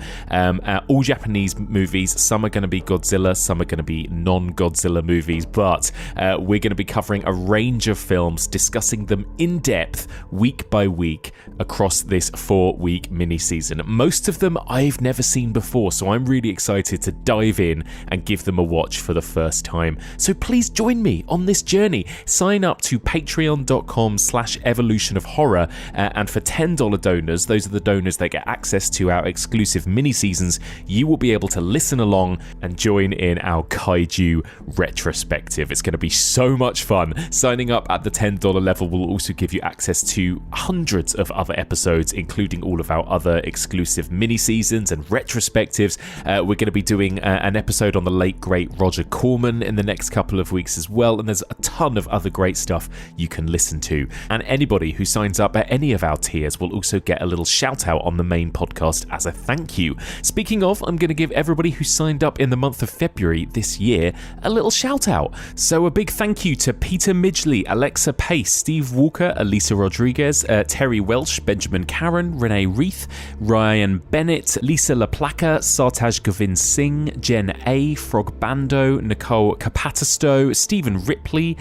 All Japanese movies. Some are going to be Godzilla, some are going to be non-Godzilla movies, but we're going to be covering a range of films, discussing them in depth week by week across this 4-week mini season. Most of them I've never seen before, so I'm really excited to dive in and give them a watch for the first time. So please join me on this journey. Sign up to patreon.com/evolution of horror, and for $10 donors, those are the donors that get access to our exclusive mini seasons, you will be able to listen along and join in our kaiju retrospective. It's going to be so much fun. Signing up at the $10 level will also give you access to hundreds of other episodes, including all of our other exclusive mini seasons and retrospectives. We're going to be doing an episode on the late great Roger Corman in the next couple of weeks as well, and there's a ton of other great stuff you can listen to. And anybody who signs up at any of our tiers will also get a little shout out on the main podcast as a thank you. Speaking of, I'm going to give everybody who signed up in the month of February this year a little shout out. So a big thank you to Peter Midgley, Alexa Pace, Steve Walker, Elisa Rodriguez, Terry Welsh, Benjamin Karen, Renee Reith, Ryan Bennett, Lisa LaPlaca, Sartaj Govind Singh, Jen A, Frog Bando, Nicole Capatisto, Stephen Ripley,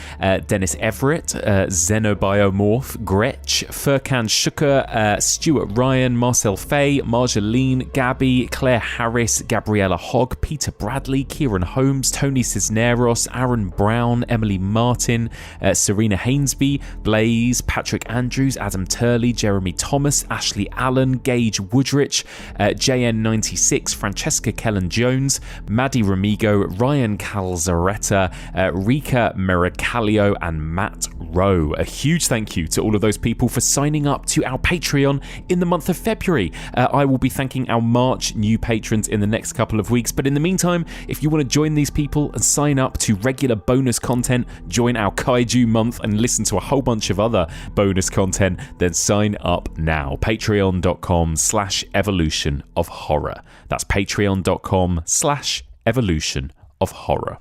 Dennis Everett, Xenobiomorph, Gretch, Furkan Shuker, Stuart Ryan, Marcel Fay, Marjolaine, Gabby, Claire Harris, Gabriella Hogg, Peter Bradley, Kieran Holmes, Tony Cisneros, Aaron Brown, Emily Martin, Serena Hainsby, Blaze, Patrick Andrews, Adam Turley, Jeremy Thomas, Ashley Allen, Gage Woodrich, JN96, Francesca Kellen-Jones, Maddie Ramigo, Ryan Calzaretta, Rika Mericalio, and Matt Rowe. A huge thank you to all of those people for signing up to our Patreon in the month of February. I will be thanking our March new patrons in the next couple of weeks, but in the meantime, if you want to join these people and sign up to regular bonus content, join our Kaiju month and listen to a whole bunch of other bonus content, then sign up now. Patreon.com/evolution of horror. That's patreon.com/evolution of horror.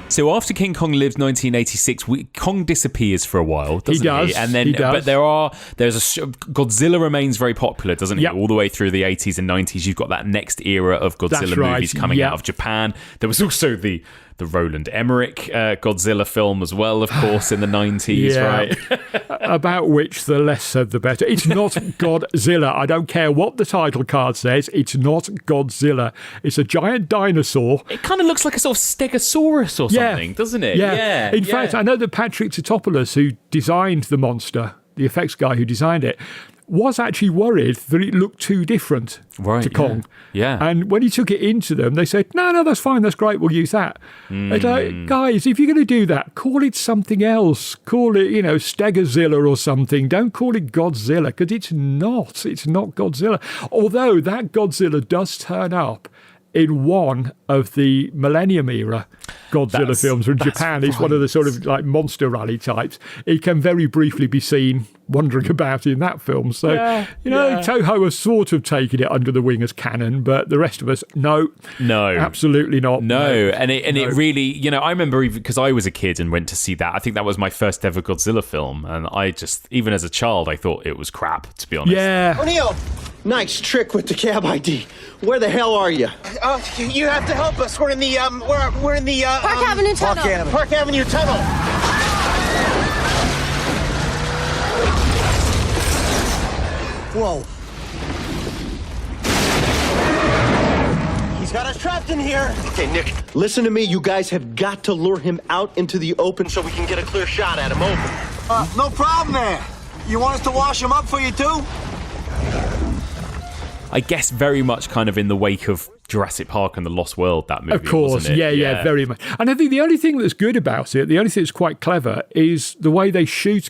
So after King Kong lives 1986, Kong disappears for a while, doesn't he? Does. And then, but Godzilla remains very popular, doesn't he? All the way through the 80s and 90s, you've got that next era of Godzilla movies coming out of Japan. There was also the Roland Emmerich Godzilla film as well, of course, in the 90s, right? About which the less said the better. It's not Godzilla. I don't care what the title card says. It's not Godzilla. It's a giant dinosaur. It kind of looks like a sort of Stegosaurus or something, doesn't it? Yeah. In fact, I know that Patrick Totopoulos, who designed the monster, the effects guy who designed it, was actually worried that it looked too different to Kong. Yeah. And when he took it into them, they said, no, that's fine, that's great, we'll use that. It's like, guys, if you're going to do that, call it something else. Call it, Stegozilla or something. Don't call it Godzilla, because it's not Godzilla. Although that Godzilla does turn up in one of the Millennium era Godzilla films from Japan. He's one of the sort of like monster rally types. He can very briefly be seen wandering about in that film. So, Toho has sort of taken it under the wing as canon, but the rest of us, no, absolutely not. No. And it really, I remember because I was a kid and went to see that. I think that was my first ever Godzilla film, and I just, even as a child, I thought it was crap, to be honest. Yeah. O'Neill, nice trick with the cab ID. Where the hell are you? You have to help us. We're in the we're in the Park Avenue Tunnel. Park Avenue Tunnel. Whoa. He's got us trapped in here. Okay, Nick, listen to me. You guys have got to lure him out into the open so we can get a clear shot at him. Over. No problem there. You want us to wash him up for you too? I guess very much kind of in the wake of Jurassic Park and The Lost World, that movie, of course, wasn't it? Yeah, very much. And I think the only thing that's good about it, the only thing that's quite clever, is the way they shoot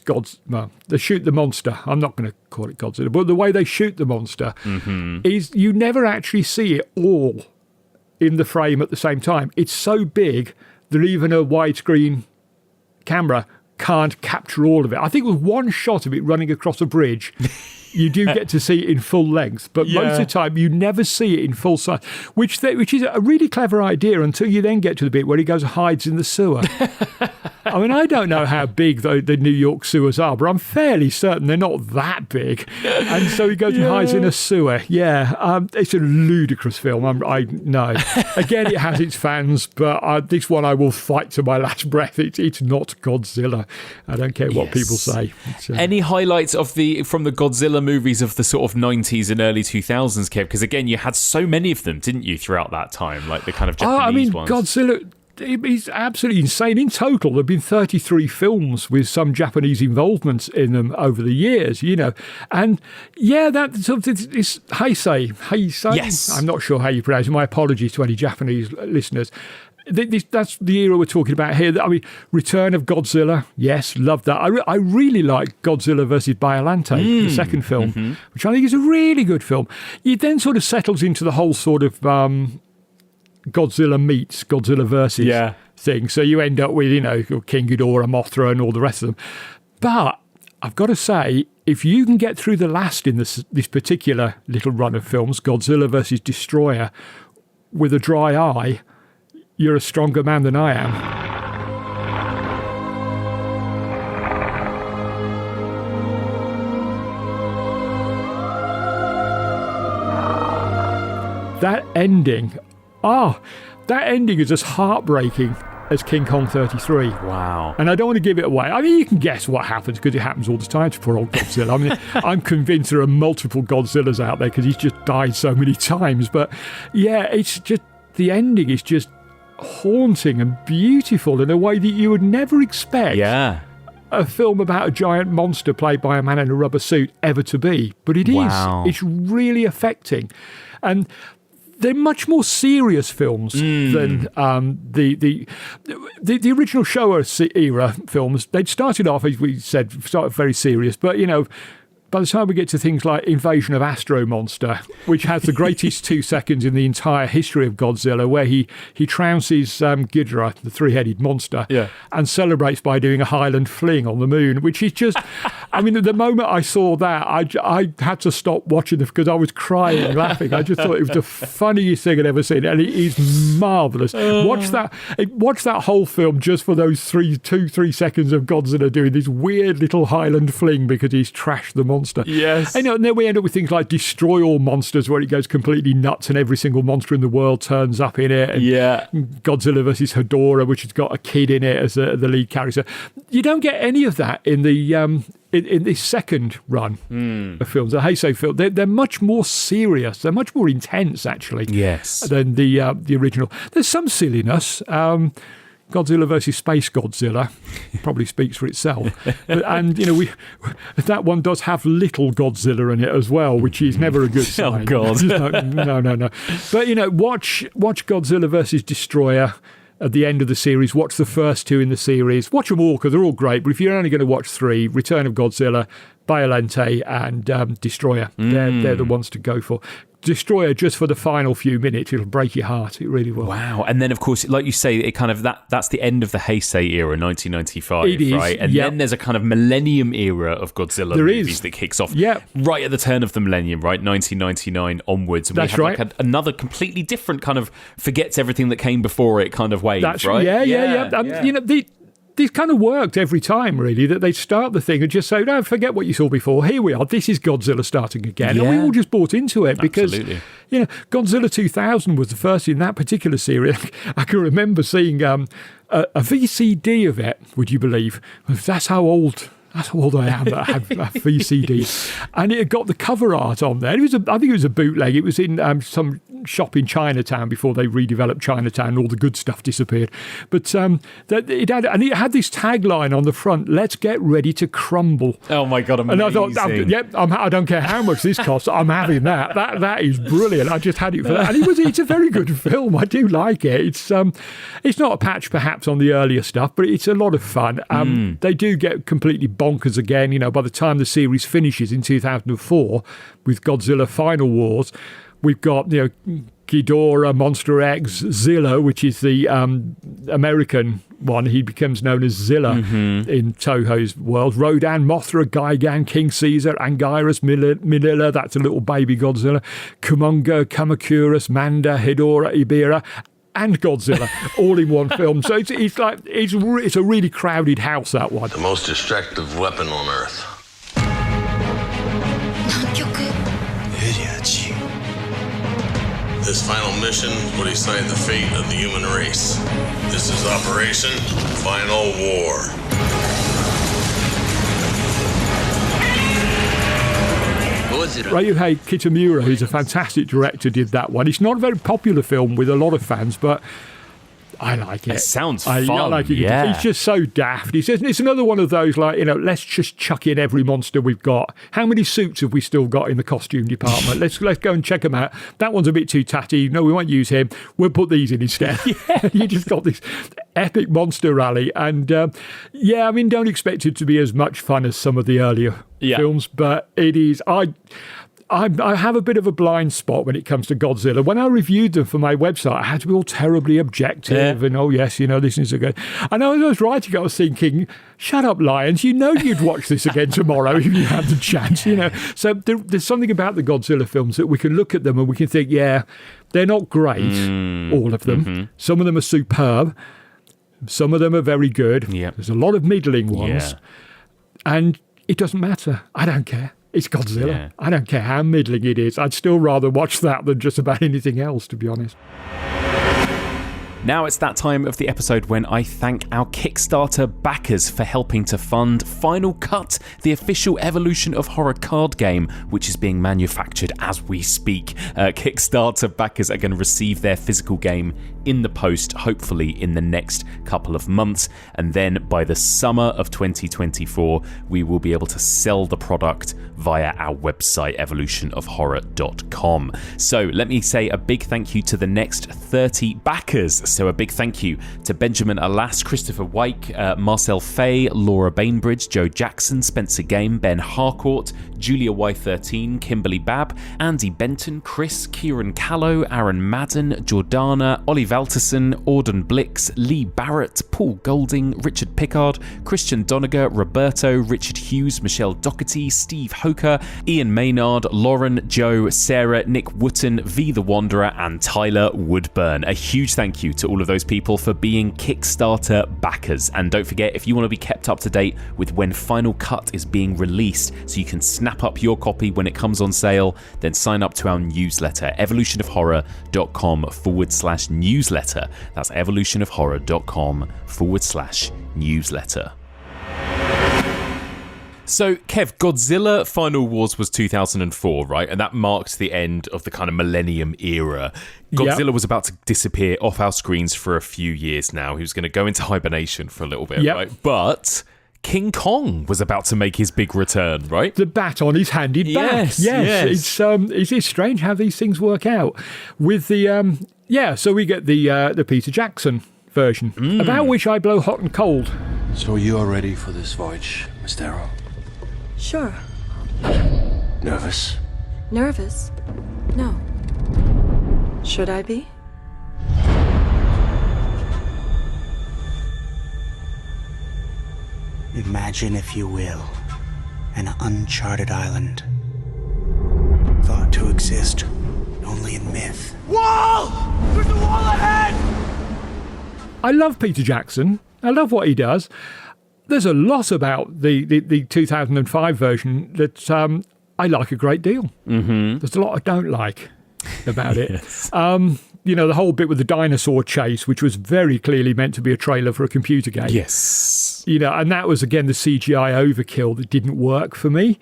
they shoot the monster. I'm not going to call it Godzilla, but the way they shoot the monster is you never actually see it all in the frame at the same time. It's so big that even a widescreen camera can't capture all of it. I think with one shot of it running across a bridge, you do get to see it in full length, but most of the time you never see it in full size, which is a really clever idea until you then get to the bit where he goes and hides in the sewer. I mean, I don't know how big the New York sewers are, but I'm fairly certain they're not that big. And so he goes and hides in a sewer. Yeah, it's a ludicrous film. I know. Again, it has its fans, but this one I will fight to my last breath. It's not Godzilla. I don't care what people say. Any highlights from the Godzilla movies of the sort of 90s and early 2000s, Kev? Because again, you had so many of them, didn't you, throughout that time? Like the kind of Japanese ones. Godzilla, it's absolutely insane. In total, there have been 33 films with some Japanese involvement in them over the years, And that sort of is Heisei. Yes. I'm not sure how you pronounce it. My apologies to any Japanese listeners. That's the era we're talking about here. I mean, Return of Godzilla, yes, love that. I really like Godzilla versus Biollante, the second film, which I think is a really good film. It then sort of settles into the whole sort of Godzilla meets Godzilla versus thing. So you end up with, King Ghidorah, Mothra, and all the rest of them. But I've got to say, if you can get through the last in this particular little run of films, Godzilla versus Destroyer, with a dry eye, you're a stronger man than I am. That ending is as heartbreaking as King Kong 33. Wow. And I don't want to give it away. I mean, you can guess what happens because it happens all the time to poor old Godzilla. I mean, I'm convinced there are multiple Godzillas out there because he's just died so many times. But yeah, it's just, the ending is just haunting and beautiful in a way that you would never expect a film about a giant monster played by a man in a rubber suit ever to be. But it is. It's really affecting. And they're much more serious films than the original Showa era films. They'd started off, as we said, very serious, but by the time we get to things like Invasion of Astro Monster, which has the greatest 2 seconds in the entire history of Godzilla, where he trounces Ghidorah, the three-headed monster, and celebrates by doing a Highland fling on the moon, which is just... I mean, at the moment I saw that, I had to stop watching it because I was crying and laughing. I just thought it was the funniest thing I'd ever seen, and it is marvellous. Watch that whole film just for those 3 seconds of Godzilla doing this weird little Highland fling because he's trashed the monster. Yes. And then we end up with things like Destroy All Monsters, where it goes completely nuts and every single monster in the world turns up in it. And Godzilla versus Hedorah, which has got a kid in it as the lead character. You don't get any of that in the... in this second run of films, the Heisei film, they're much more serious. They're much more intense, actually, than the original. There's some silliness. Godzilla versus Space Godzilla probably speaks for itself. And, that one does have little Godzilla in it as well, which is never a good sign. Oh, God. No. But, watch Godzilla versus Destroyer at the end of the series. Watch the first 2 in the series. Watch them all because they're all great. But if you're only going to watch 3, Return of Godzilla, Biollante and Destroyer. They're the ones to go for. Destroyer, just for the final few minutes, it'll break your heart. It really will. Wow. And then, of course, like you say, it kind of that's the end of the Heisei era, 1995, it is, right? And then there's a kind of millennium era of Godzilla movies that kicks off right at the turn of the millennium, right? 1999 onwards. And that's we have right. like another completely different kind of forgets everything that came before it kind of wave, that's right? Yeah. You know, these kind of worked every time, really, that they start the thing and just say, no, forget what you saw before. Here we are. This is Godzilla starting again. And we all just bought into it because, you know, Godzilla 2000 was the first in that particular series. I can remember seeing a VCD of it, would you believe? That's how old I am that I have a VCD. And it had got the cover art on there. I think it was a bootleg. It was in some shop in Chinatown before they redeveloped Chinatown and all the good stuff disappeared. But it had this tagline on the front, "Let's get ready to crumble." Oh my God, amazing. And I thought, I don't care how much this costs, I'm having that. That is brilliant. I just had it for that. And it's a very good film. I do like it. It's not a patch perhaps on the earlier stuff, but it's a lot of fun. They do get completely bonkers again, you know, by the time the series finishes in 2004 with Godzilla Final Wars. We've got, you know, Ghidorah, Monster X, Zilla, which is the American one. He becomes known as Zilla in Toho's world. Rodan, Mothra, Gigan, King Caesar, Anguirus, Manila, that's a little baby Godzilla. Kumonga, Kamacuras, Manda, Hedorah, Ibira, and Godzilla all in one film. So it's a really crowded house, that one. The most destructive weapon on Earth. This final mission will decide the fate of the human race. This is Operation Final War. Ryuhei Kitamura, who's a fantastic director, did that one. It's not a very popular film with a lot of fans, but I like it. It sounds fun. I like it. Yeah. It's just so daft. It's another one of those, like, you know, let's just chuck in every monster we've got. How many suits have we still got in the costume department? Let's go and check them out. That one's a bit too tatty. No, we won't use him. We'll put these in instead. You just got this epic monster rally. And I mean, don't expect it to be as much fun as some of the earlier films, but it is. I have a bit of a blind spot when it comes to Godzilla. When I reviewed them for my website, I had to be all terribly objective and, oh, yes, you know, this is a good... And as I was writing, I was thinking, shut up, Lyons, you know you'd watch this again tomorrow if you had the chance, you know. So there's something about the Godzilla films that we can look at them and we can think, yeah, they're not great, all of them. Some of them are superb. Some of them are very good. There's a lot of middling ones. And it doesn't matter. I don't care. It's Godzilla. Yeah. I don't care how middling it is. I'd still rather watch that than just about anything else, to be honest. Now it's that time of the episode when I thank our Kickstarter backers for helping to fund Final Cut, the official Evolution of Horror card game, which is being manufactured as we speak. Kickstarter backers are going to receive their physical game in the post, hopefully in the next couple of months. And then by the summer of 2024, we will be able to sell the product via our website, evolutionofhorror.com. So let me say a big thank you to the next 30 backers. So a big thank you to Benjamin Alas, Christopher Wyke, Marcel Fay, Laura Bainbridge, Joe Jackson, Spencer Game, Ben Harcourt, Julia Y13, Kimberly Babb, Andy Benton, Chris, Kieran Callow, Aaron Madden, Jordana, Ollie Valterson, Auden Blix, Lee Barrett, Paul Golding, Richard Pickard, Christian Doniger, Roberto, Richard Hughes, Michelle Doherty, Steve Hoker, Ian Maynard, Lauren, Joe, Sarah, Nick Wooten, V the Wanderer, and Tyler Woodburn. A huge thank you to all of those people for being Kickstarter backers. And don't forget, if you want to be kept up to date with when Final Cut is being released so you can snap up your copy when it comes on sale, then sign up to our newsletter, evolutionofhorror.com/newsletter. That's evolutionofhorror.com/newsletter. So, Kev, Godzilla Final Wars was 2004, right? And that marked the end of the kind of millennium era. Godzilla was about to disappear off our screens for a few years now. He was going to go into hibernation for a little bit, right? But King Kong was about to make his big return, right? The baton is handed back. Yes. It's strange how these things work out. With the, so we get the Peter Jackson version, about which I blow hot and cold. So you are ready for this voyage, Miss Darrow? Sure. Nervous? Nervous? No. Should I be? Imagine, if you will, an uncharted island, thought to exist only in myth. Wall! There's a wall ahead! I love Peter Jackson. I love what he does. There's a lot about the 2005 version that I like a great deal. Mm-hmm. There's a lot I don't like about it. Yes. The whole bit with the dinosaur chase, which was very clearly meant to be a trailer for a computer game. Yes. And that was, again, the CGI overkill that didn't work for me.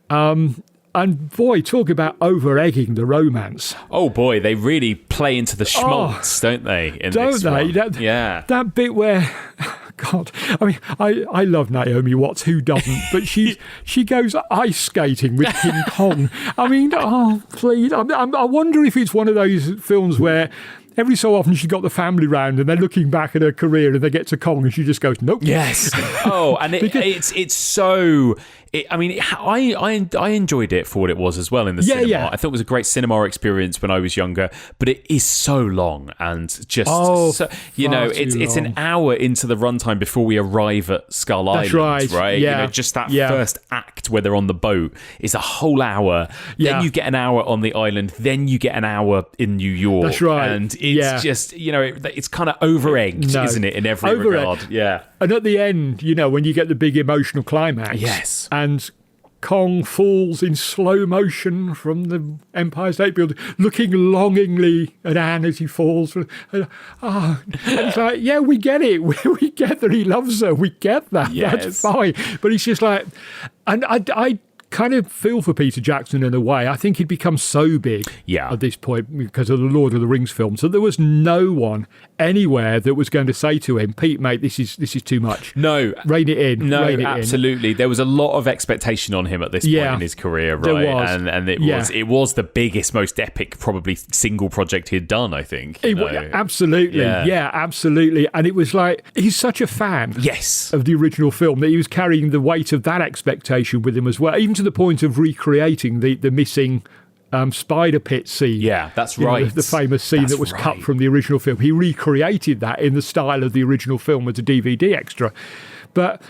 And boy, talk about over-egging the romance. Oh boy, they really play into the schmaltz, don't they? Don't they? That bit where... God, I mean, I love Naomi Watts. Who doesn't? But she goes ice skating with King Kong. I mean, oh please! I wonder if it's one of those films where every so often she's got the family round and they're looking back at her career and they get to Kong and she just goes, nope. Yes. Oh, and it's so. I enjoyed it for what it was as well in the cinema. Yeah. I thought it was a great cinema experience when I was younger, but it is so long and just it's an hour into the runtime before we arrive at Skull Island, right? Yeah. Just that first act where they're on the boat is a whole hour. Yeah. Then you get an hour on the island. Then you get an hour in New York. That's right. And it's just it's kind of over-egged, isn't it, in every regard? Yeah. And at the end, when you get the big emotional climax. Yes. And Kong falls in slow motion from the Empire State Building, looking longingly at Anne as he falls. And it's like, yeah, we get it. We get that he loves her. We get that. Yes. That's fine. But it's just like, and I kind of feel for Peter Jackson in a way. I think he'd become so big at this point because of the Lord of the Rings films. So there was no one anywhere that was going to say to him, Pete, mate, this is too much. No. Rein it in. No, rein it absolutely. There was a lot of expectation on him at this point in his career, right? There was. And it was the biggest, most epic, probably single project he'd done, I think. Absolutely. Yeah, absolutely. And it was like, he's such a fan of the original film that he was carrying the weight of that expectation with him as well, even to the point of recreating the missing spider pit scene. Yeah, that's right. The famous scene that was cut from the original film. He recreated that in the style of the original film as a DVD extra. But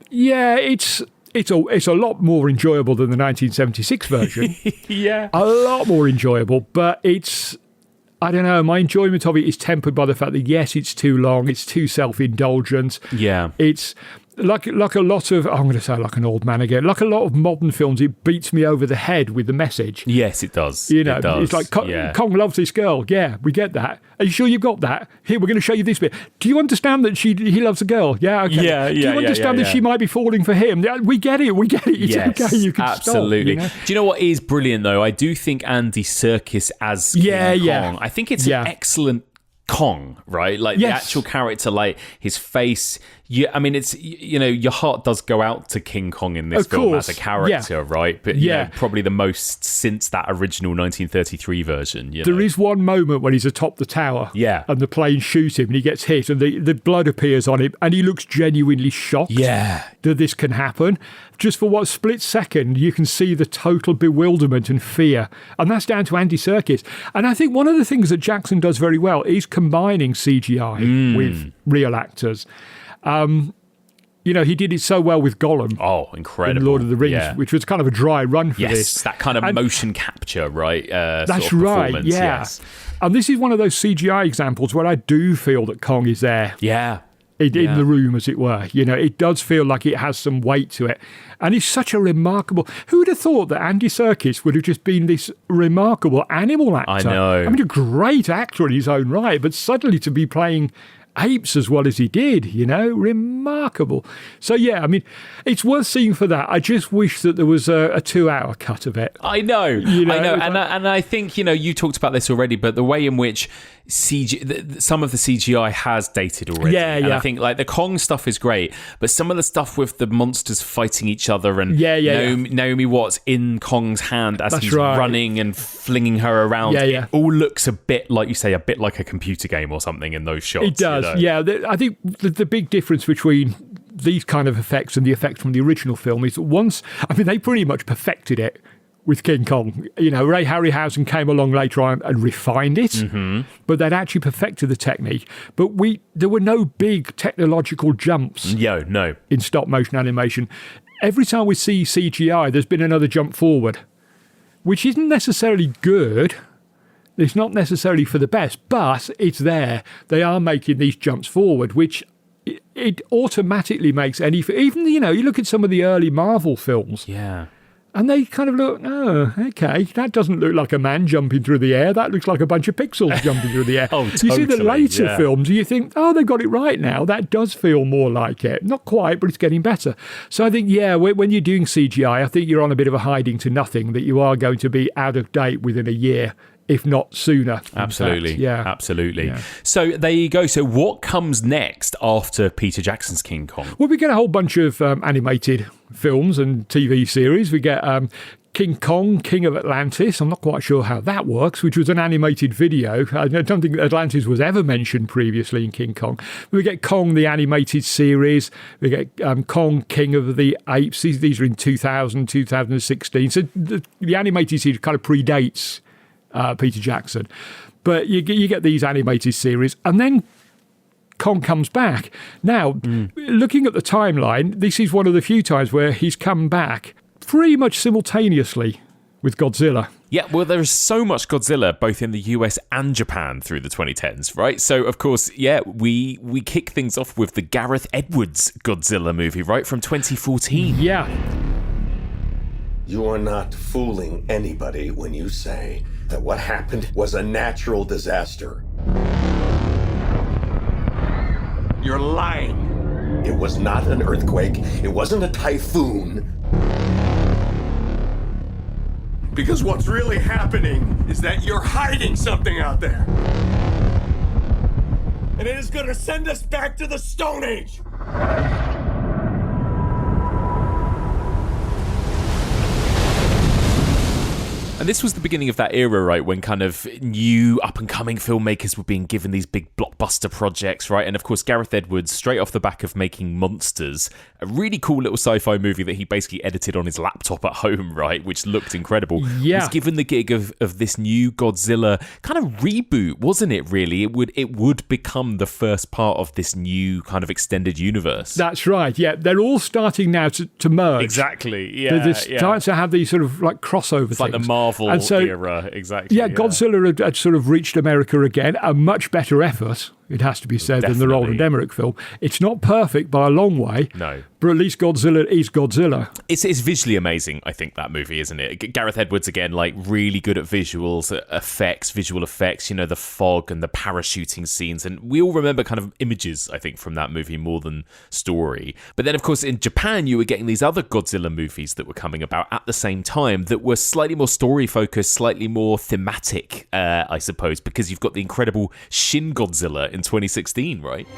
yeah, it's a lot more enjoyable than the 1976 version. Yeah. A lot more enjoyable, but I don't know, my enjoyment of it is tempered by the fact that, yes, it's too long, it's too self-indulgent. Yeah. It's like a lot of, I'm going to say like an old man again, like a lot of modern films, it beats me over the head with the message. Yes, it does. It does. It's like, Kong loves this girl. Yeah, we get that. Are you sure you've got that? Here, we're going to show you this bit. Do you understand that he loves a girl? Yeah, okay. Yeah, Do you understand that she might be falling for him? Yeah, we get it. It's okay. You can absolutely stop. Do you know what is brilliant, though? I do think Andy Serkis as King Kong, I think it's an excellent Kong, right? Like the actual character, like his face. It's your heart does go out to King Kong in this film as a character, right? But probably the most since that original 1933 version. There is one moment when he's atop the tower, and the plane shoots him, and he gets hit, and the blood appears on him, and he looks genuinely shocked that this can happen. Just for one split second, you can see the total bewilderment and fear, and that's down to Andy Serkis. And I think one of the things that Jackson does very well is combining CGI with real actors. He did it so well with Gollum. Oh, incredible. In Lord of the Rings, which was kind of a dry run for this. Yes, that kind of motion capture, right? That's right, yeah. Yes. And this is one of those CGI examples where I do feel that Kong is there. Yeah. In the room, as it were. It does feel like it has some weight to it. And he's such a remarkable... Who would have thought that Andy Serkis would have just been this remarkable animal actor? I know. I mean, a great actor in his own right, but suddenly to be playing apes as well as he did, remarkable. So yeah, I mean, it's worth seeing for that. I just wish that there was a 2-hour cut of it. I know. And I think, you talked about this already, but the way in which some of the CGI has dated already. And I think like the Kong stuff is great, but some of the stuff with the monsters fighting each other and Naomi Watts in Kong's hand as he's running and flinging her around, it all looks a bit, like you say, a bit like a computer game or something in those shots. It does, I think the big difference between these kind of effects and the effects from the original film is they pretty much perfected it with King Kong. Ray Harryhausen came along later on and refined it, but they'd actually perfected the technique. But there were no big technological jumps in stop motion animation. Every time we see CGI, there's been another jump forward, which isn't necessarily good. It's not necessarily for the best, but it's there. They are making these jumps forward, which it automatically makes even, you look at some of the early Marvel films. Yeah. And they kind of look, oh, okay, that doesn't look like a man jumping through the air. That looks like a bunch of pixels jumping through the air. Totally, you see the later films, you think, oh, they've got it right now. That does feel more like it. Not quite, but it's getting better. So I think, when you're doing CGI, I think you're on a bit of a hiding to nothing, that you are going to be out of date within a year, if not sooner. Absolutely. Absolutely. Yeah. So there you go. So what comes next after Peter Jackson's King Kong? Well, we get a whole bunch of animated films and TV series. We get King Kong, King of Atlantis. I'm not quite sure how that works, which was an animated video. I don't think Atlantis was ever mentioned previously in King Kong. We get Kong, the animated series. We get Kong, King of the Apes. These are in 2000, 2016. So the animated series kind of predates Peter Jackson. But you get these animated series, and then Kong comes back. Now, looking at the timeline, this is one of the few times where he's come back pretty much simultaneously with Godzilla. Yeah, well, there's so much Godzilla both in the US and Japan through the 2010s, right? So, of course, we kick things off with the Gareth Edwards Godzilla movie, right, from 2014. Yeah. You are not fooling anybody when you say that what happened was a natural disaster. You're lying. It was not an earthquake. It wasn't a typhoon. Because what's really happening is that you're hiding something out there. And it is going to send us back to the Stone Age. And this was the beginning of that era, right, when kind of new up-and-coming filmmakers were being given these big blockbuster projects, right? And, of course, Gareth Edwards, straight off the back of making Monsters, a really cool little sci-fi movie that he basically edited on his laptop at home, right, which looked incredible. Yeah. Was given the gig of this new Godzilla kind of reboot, wasn't it, really? It would become the first part of this new kind of extended universe. That's right, yeah. They're all starting now to merge. Exactly, yeah. They're starting to have these sort of like crossover things. Like the Marvel era, exactly. Yeah, Godzilla had sort of reached America again, a much better effort, it has to be said, than the Roland Emmerich film. It's not perfect by a long way, no, but at least Godzilla is Godzilla. It's visually amazing, I think, that movie, isn't it? Gareth Edwards, again, like really good at visuals, visual effects, the fog and the parachuting scenes. And we all remember kind of images, I think, from that movie more than story. But then, of course, in Japan, you were getting these other Godzilla movies that were coming about at the same time that were slightly more story-focused, slightly more thematic, I suppose, because you've got the incredible Shin Godzilla in 2016, right?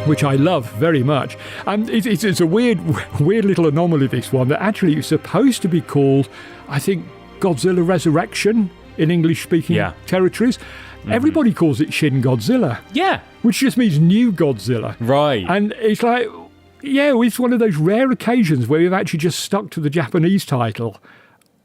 Which I love very much. It's a weird little anomaly, this one, that actually is supposed to be called, I think, Godzilla Resurrection in English-speaking territories. Mm-hmm. Everybody calls it Shin Godzilla. Yeah. Which just means new Godzilla. Right. And it's like, it's one of those rare occasions where we've actually just stuck to the Japanese title.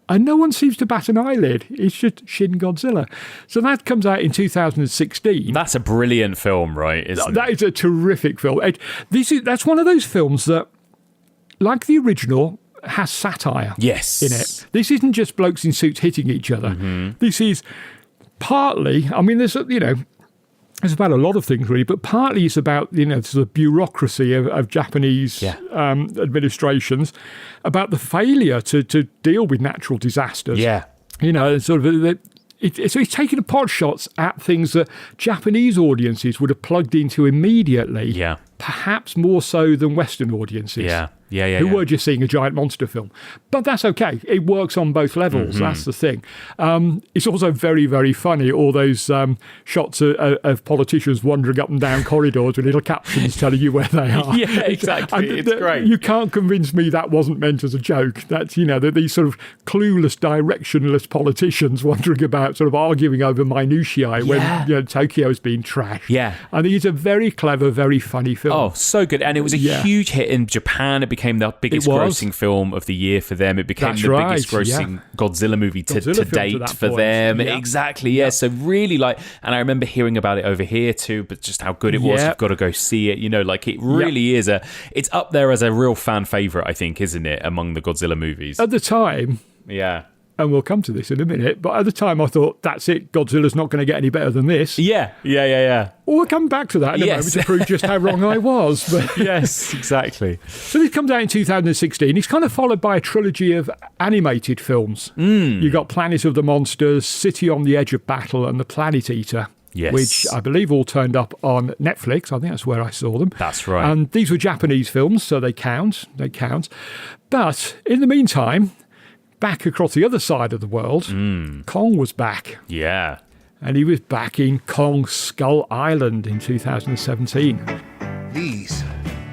And no one seems to bat an eyelid. It's just Shin Godzilla. So that comes out in 2016. That's a brilliant film, right? That is a terrific film. That's one of those films that, like the original, has satire in it. This isn't just blokes in suits hitting each other. Mm-hmm. This is partly, it's about a lot of things, really, but partly it's about, the bureaucracy of Japanese administrations, about the failure to deal with natural disasters. Yeah. So he's taking a pot shots at things that Japanese audiences would have plugged into immediately. Yeah. Perhaps more so than Western audiences. Yeah. who were just seeing a giant monster film. But that's okay. It works on both levels. That's the thing. It's also very, very funny, all those shots of politicians wandering up and down corridors with little captions telling you where they are. Yeah, exactly. It's great. You can't convince me that wasn't meant as a joke. That's, these sort of clueless, directionless politicians wandering about sort of arguing over minutiae when Tokyo's been trashed. Yeah. I think it's a very clever, very funny film. Oh, so good. And it was a huge hit in Japan. It became the biggest grossing film of the year for them. It became biggest grossing Godzilla movie to date for them. Yeah. Exactly, yeah. So really and I remember hearing about it over here too, but just how good it was. You've got to go see it. It really is it's up there as a real fan favourite, I think, isn't it, among the Godzilla movies? At the time. Yeah. And we'll come to this in a minute, but at the time I thought, that's it, Godzilla's not going to get any better than this. Yeah. Well, we'll come back to that in a moment to prove just how wrong I was. But yes, exactly. So this comes out in 2016. It's kind of followed by a trilogy of animated films. You got Planet of the Monsters, City on the Edge of Battle, and The Planet Eater. Yes. Which I believe all turned up on Netflix. I think that's where I saw them. That's right. And these were Japanese films, so they count. But in the meantime, back across the other side of the world, Kong was back. Yeah. And he was back in Kong Skull Island in 2017. These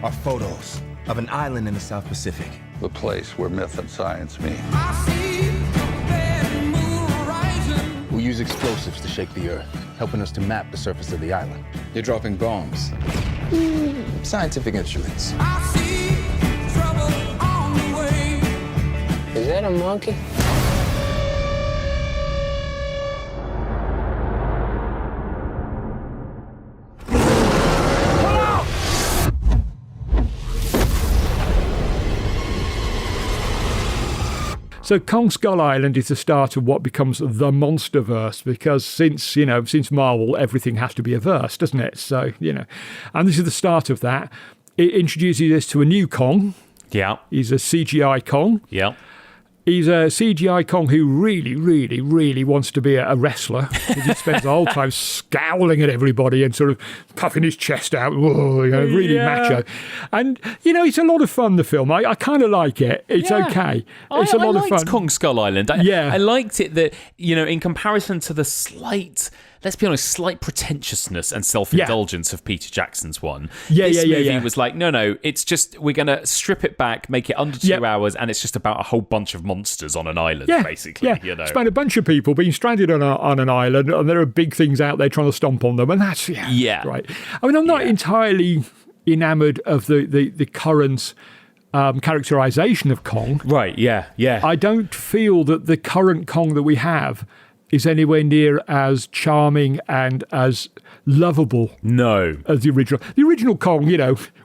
are photos of an island in the South Pacific. The place where myth and science meet. We use explosives to shake the earth, helping us to map the surface of the island. You're dropping bombs. Scientific instruments. Is that a monkey? So Kong Skull Island is the start of what becomes the Monsterverse, because since Marvel, everything has to be a verse, doesn't it? So, and this is the start of that. It introduces us to a new Kong. Yeah. He's a CGI Kong. Yeah. He's a CGI Kong who really, really, really wants to be a wrestler. He spends the whole time scowling at everybody and sort of puffing his chest out, really macho. And, it's a lot of fun, the film. I kind of like it. It's okay. It's a lot of fun. I liked Kong Skull Island. I liked it that, in comparison to the slight pretentiousness and self-indulgence of Peter Jackson's one. This movie was like, no, it's just, we're going to strip it back, make it under 2 hours, and it's just about a whole bunch of monsters on an island, basically. Yeah, it's about a bunch of people being stranded on an island, and there are big things out there trying to stomp on them, and that's, right. I mean, I'm not entirely enamoured of the current characterisation of Kong. Right, yeah. I don't feel that the current Kong that we have is anywhere near as charming and as lovable as the original. The original Kong,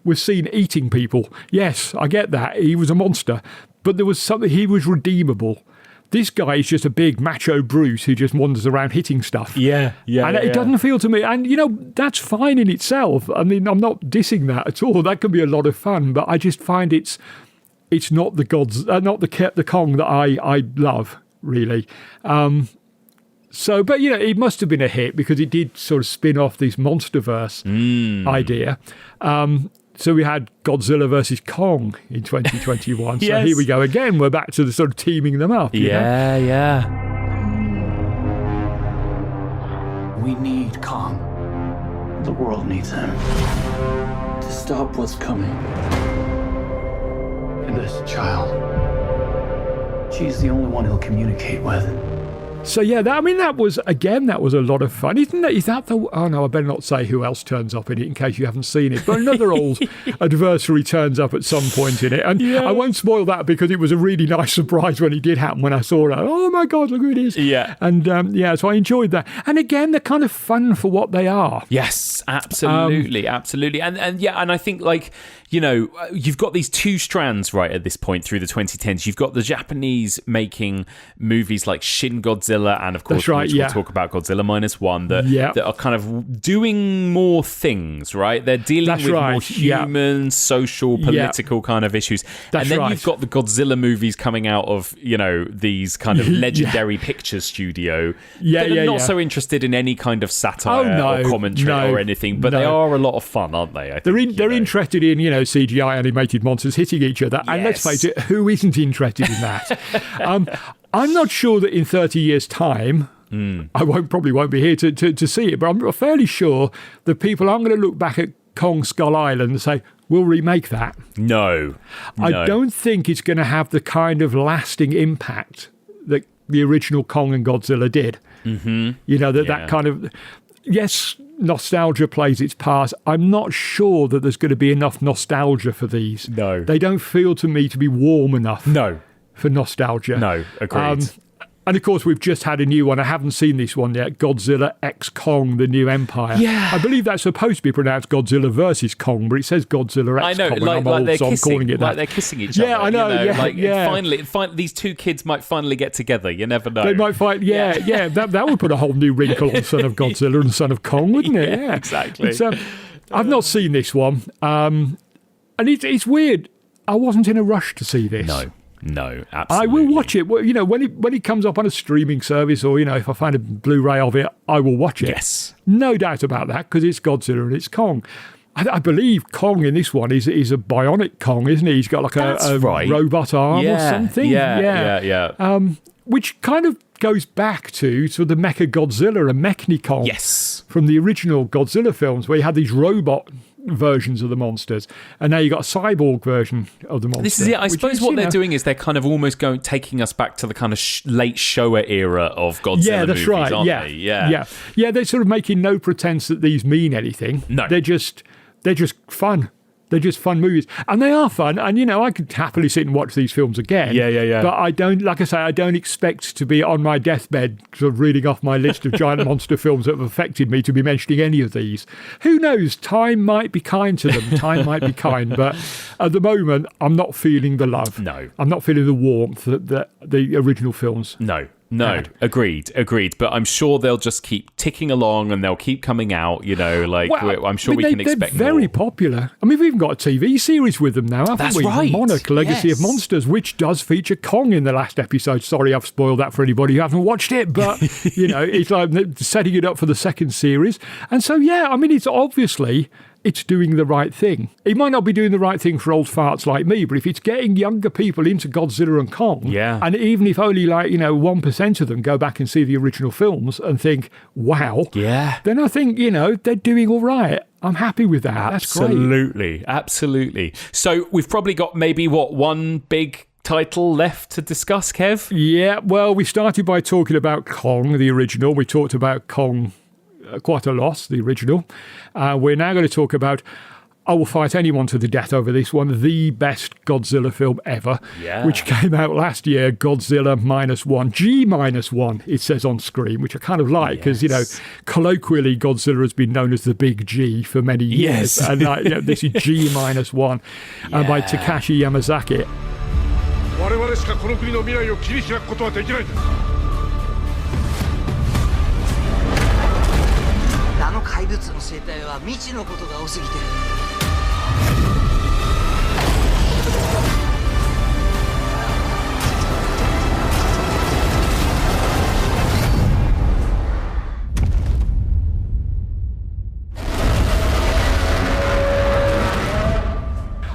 was seen eating people. Yes, I get that. He was a monster. But there was something, he was redeemable. This guy is just a big macho brute who just wanders around hitting stuff. Yeah. And it doesn't feel to me, and that's fine in itself. I mean, I'm not dissing that at all. That can be a lot of fun, but I just find it's not the the Kong that I love, really. So, but it must have been a hit because it did sort of spin off this Monsterverse idea. So we had Godzilla versus Kong in 2021. So here we go again. We're back to the sort of teaming them up. Yeah. We need Kong. The world needs him to stop what's coming. And this child, she's the only one he'll communicate with. So that was a lot of fun. Is that the? Oh no, I better not say who else turns up in it in case you haven't seen it. But another old adversary turns up at some point in it, and I won't spoil that because it was a really nice surprise when it did happen. When I saw it, oh my god, look who it is! Yeah, and so I enjoyed that. And again, they're kind of fun for what they are. Yes, absolutely, and I think you've got these two strands right at this point through the 2010s. You've got the Japanese making movies like Shin Godzilla Godzilla, and of course, we'll talk about Godzilla -1, that are kind of doing more things, right? They're dealing with more human, social, political kind of issues. And then you've got the Godzilla movies coming out of, these kind of legendary picture studio that are not so interested in any kind of satire or commentary or anything, but they are a lot of fun, aren't they? I think, they're interested in, CGI animated monsters hitting each other. And let's face it, who isn't interested in that? I'm not sure that in 30 years' time, I probably won't be here to see it, but I'm fairly sure that people aren't going to look back at Kong Skull Island and say, we'll remake that. No. I don't think it's going to have the kind of lasting impact that the original Kong and Godzilla did. Mm-hmm. That kind of... Yes, nostalgia plays its part. I'm not sure that there's going to be enough nostalgia for these. No. They don't feel to me to be warm enough. No. For nostalgia. No, agreed. And of course, we've just had a new one. I haven't seen this one yet. Godzilla x Kong, The New Empire. Yeah. I believe that's supposed to be pronounced Godzilla versus Kong, but it says Godzilla x Kong. I know, like they're kissing. Like they're kissing each other. Yeah, I know. Finally, these two kids might finally get together. You never know. They might fight. Yeah. That would put a whole new wrinkle on Son of Godzilla and Son of Kong, wouldn't it? Yeah, exactly. I've not seen this one. And it's weird. I wasn't in a rush to see this. No, absolutely. I will watch it. When it comes up on a streaming service, or if I find a Blu-ray of it, I will watch it. Yes, no doubt about that, because it's Godzilla and it's Kong. I believe Kong in this one is a bionic Kong, isn't he? He's got like a robot arm or something. Yeah. Which kind of goes back to sort of the Mecha Godzilla and Mechni Kong. Yes, from the original Godzilla films, where you had these robot versions of the monsters, and now you got a cyborg version of the monster. This is it. I suppose what they're doing is they're kind of almost taking us back to the kind of late Showa era of Godzilla movies, aren't they? Yeah. They're sort of making no pretense that these mean anything. No, they're just fun. They're just fun movies, and they are fun. And I could happily sit and watch these films again. Yeah. But I don't, like I say, I don't expect to be on my deathbed, sort of reading off my list of giant monster films that have affected me, to be mentioning any of these. Who knows? Time might be kind to them. Time might be kind, but at the moment, I'm not feeling the love. No, I'm not feeling the warmth that the original films. No, agreed. But I'm sure they'll just keep ticking along, and they'll keep coming out. I'm sure we can expect more. They're very popular. I mean, we've even got a TV series with them now, haven't we? That's right. Monarch, Legacy of Monsters, which does feature Kong in the last episode. Sorry, I've spoiled that for anybody who hasn't watched it, but it's like setting it up for the second series. And so, it's obviously... it's doing the right thing. It might not be doing the right thing for old farts like me, but if it's getting younger people into Godzilla and Kong, and even if only 1% of them go back and see the original films and think, wow, then I think, they're doing all right. I'm happy with that. That's great. Absolutely. So we've probably got maybe, one big title left to discuss, Kev? Yeah, well, we started by talking about Kong, the original. We talked about Kong quite a lot, the original. We're now going to talk about, I will fight anyone to the death over this one, the best Godzilla film ever, which came out last year, Godzilla -1, G-1, it says on screen, which I kind of like, because, colloquially, Godzilla has been known as the Big G for many years. And this is G-1 by Takashi Yamazaki. 我々しかこの国の未来を切り開くことはできないんだ。あの怪物の生態は未知のことが多すぎて。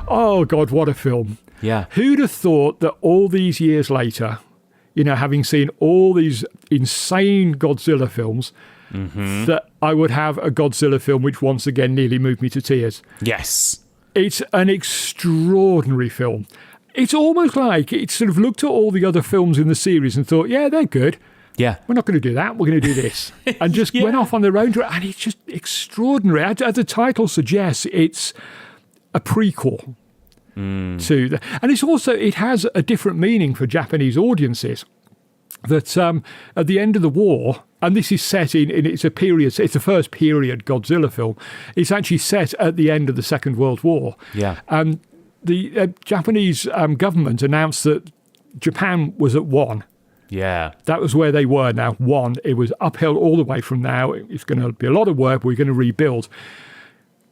Oh, God, what a film. Yeah. Who'd have thought that all these years later, having seen all these insane Godzilla films, that I would have a Godzilla film which once again nearly moved me to tears. Yes. It's an extraordinary film. It's almost like it sort of looked at all the other films in the series and thought, yeah, they're good. Yeah. We're not going to do that. We're going to do this. And just went off on their own. And it's just extraordinary. As the title suggests, it's a prequel to the... And it's also, it has a different meaning for Japanese audiences. That at the end of the war, and this is set in it's a period, it's the first period Godzilla film, it's actually set at the end of the Second World War. Yeah. And the Japanese government announced that Japan was at one. Yeah. That was where they were now. One, it was uphill all the way from now. It's going to be a lot of work. We're going to rebuild.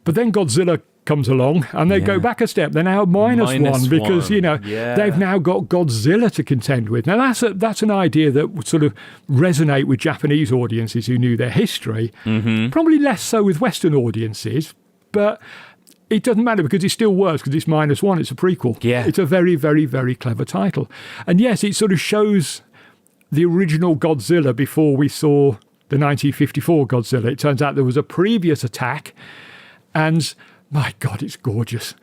But then Godzilla comes along and they go back a step. They're now minus one because, they've now got Godzilla to contend with. Now, that's an idea that would sort of resonate with Japanese audiences who knew their history. Mm-hmm. Probably less so with Western audiences, but it doesn't matter because it still works because it's minus one. It's a prequel. Yeah. It's a very, very, very clever title. And yes, it sort of shows the original Godzilla before we saw the 1954 Godzilla. It turns out there was a previous attack, and my God, it's gorgeous.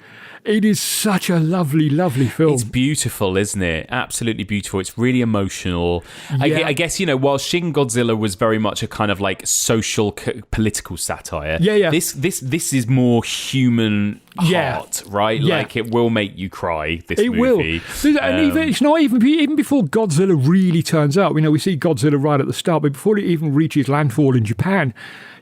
It is such a lovely, lovely film. It's beautiful, isn't it? Absolutely beautiful. It's really emotional. Yeah. I guess, while Shin Godzilla was very much a kind of like social, political satire, this is more human heart, right? Yeah. Like, it will make you cry, this it movie. Will. And it's not even before Godzilla really turns up. We see Godzilla right at the start, but before it even reaches landfall in Japan,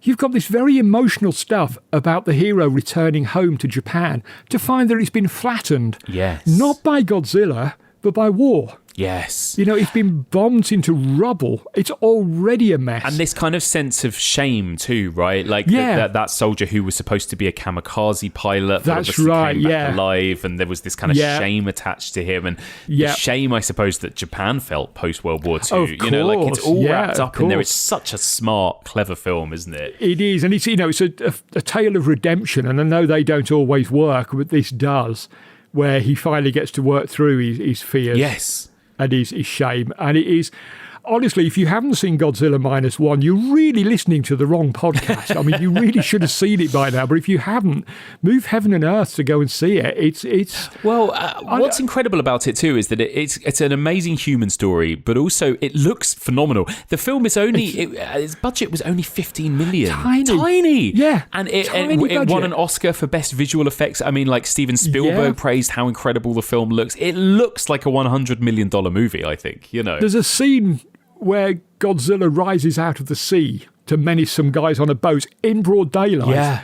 you've got this very emotional stuff about the hero returning home to Japan to find that he's been flattened. Yes. Not by Godzilla, but by war. Yes. It's been bombed into rubble. It's already a mess. And this kind of sense of shame too, right? Like that soldier who was supposed to be a kamikaze pilot, but obviously came back alive, and there was this kind of shame attached to him, and the shame, I suppose, that Japan felt post World War II. Of it's all wrapped up in there. course. It's such a smart, clever film, isn't it? It is, and it's a tale of redemption. And I know they don't always work, but this does, where he finally gets to work through his fears. Yes. And his shame. And it is, honestly, if you haven't seen Godzilla Minus One, you're really listening to the wrong podcast. I mean, you really should have seen it by now. But if you haven't, move heaven and earth to go and see it. It's what's incredible about it too is that it's an amazing human story, but also it looks phenomenal. The film is its budget was only 15 million. Tiny. Yeah. And it won an Oscar for best visual effects. I mean, like, Steven Spielberg praised how incredible the film looks. It looks like a $100 million movie, I think. There's a scene where Godzilla rises out of the sea to menace some guys on a boat in broad daylight. Yeah.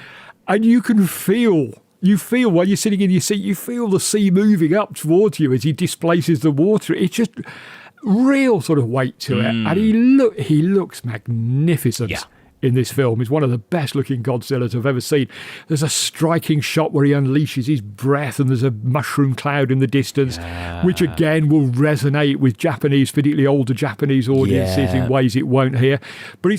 And you can feel while you're sitting in your seat, you feel the sea moving up towards you as he displaces the water. It's just real sort of weight to it. And he looks magnificent. Yeah. In this film. He's one of the best looking Godzillas I've ever seen. There's a striking shot where he unleashes his breath and there's a mushroom cloud in the distance, which again will resonate with Japanese, particularly older Japanese audiences in ways it won't here. But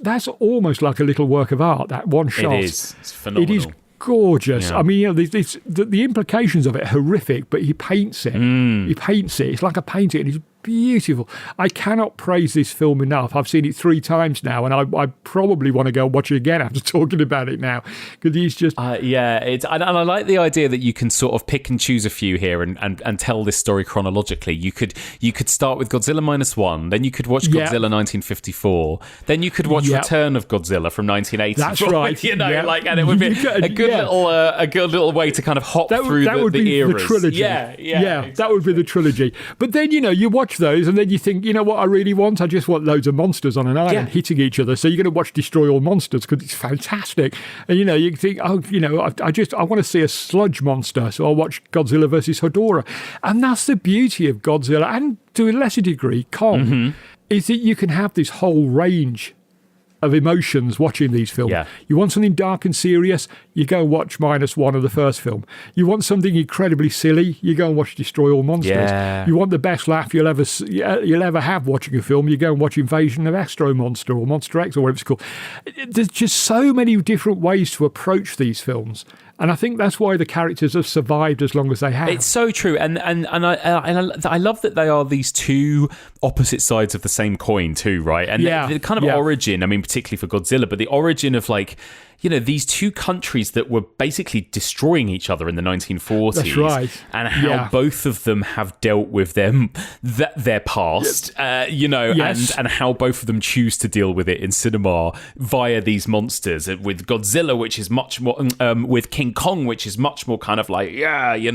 that's almost like a little work of art, that one shot. It is. It's phenomenal. It is gorgeous. Yeah. I mean, the implications of it are horrific, but he paints it. He paints it. It's like a painting, and it's beautiful. I cannot praise this film enough. I've seen it 3 times now, and I probably want to go watch it again after talking about it now, because he's just and I like the idea that you can sort of pick and choose a few here and tell this story chronologically. You could start with Godzilla Minus One, then you could watch Godzilla 1954, then you could watch Return of Godzilla from 1980. That's right. And it would be a good little way to kind of hop through the eras. The trilogy. Exactly. That would be the trilogy. But then you watch those, and then you think, what I really want? I just want loads of monsters on an island hitting each other. So you're going to watch Destroy All Monsters because it's fantastic. And you think, I want to see a sludge monster, so I'll watch Godzilla versus Hedorah. And that's the beauty of Godzilla, and to a lesser degree Kong, is that you can have this whole range of emotions watching these films. Yeah. You want something dark and serious, you go and watch Minus One of the first film. You want something incredibly silly, you go and watch Destroy All Monsters. Yeah. You want the best laugh you'll ever have watching a film, you go and watch Invasion of Astro Monster or Monster X or whatever it's called. There's just so many different ways to approach these films. And I think that's why the characters have survived as long as they have. It's so true, and I love that they are these two opposite sides of the same coin too, right? And the kind of origin, I mean, particularly for Godzilla, but the origin of these two countries that were basically destroying each other in the 1940s. That's right. And how both of them have dealt with their past, and how both of them choose to deal with it in cinema via these monsters. With Godzilla, which is much more, with King Kong, which is much more kind of Empire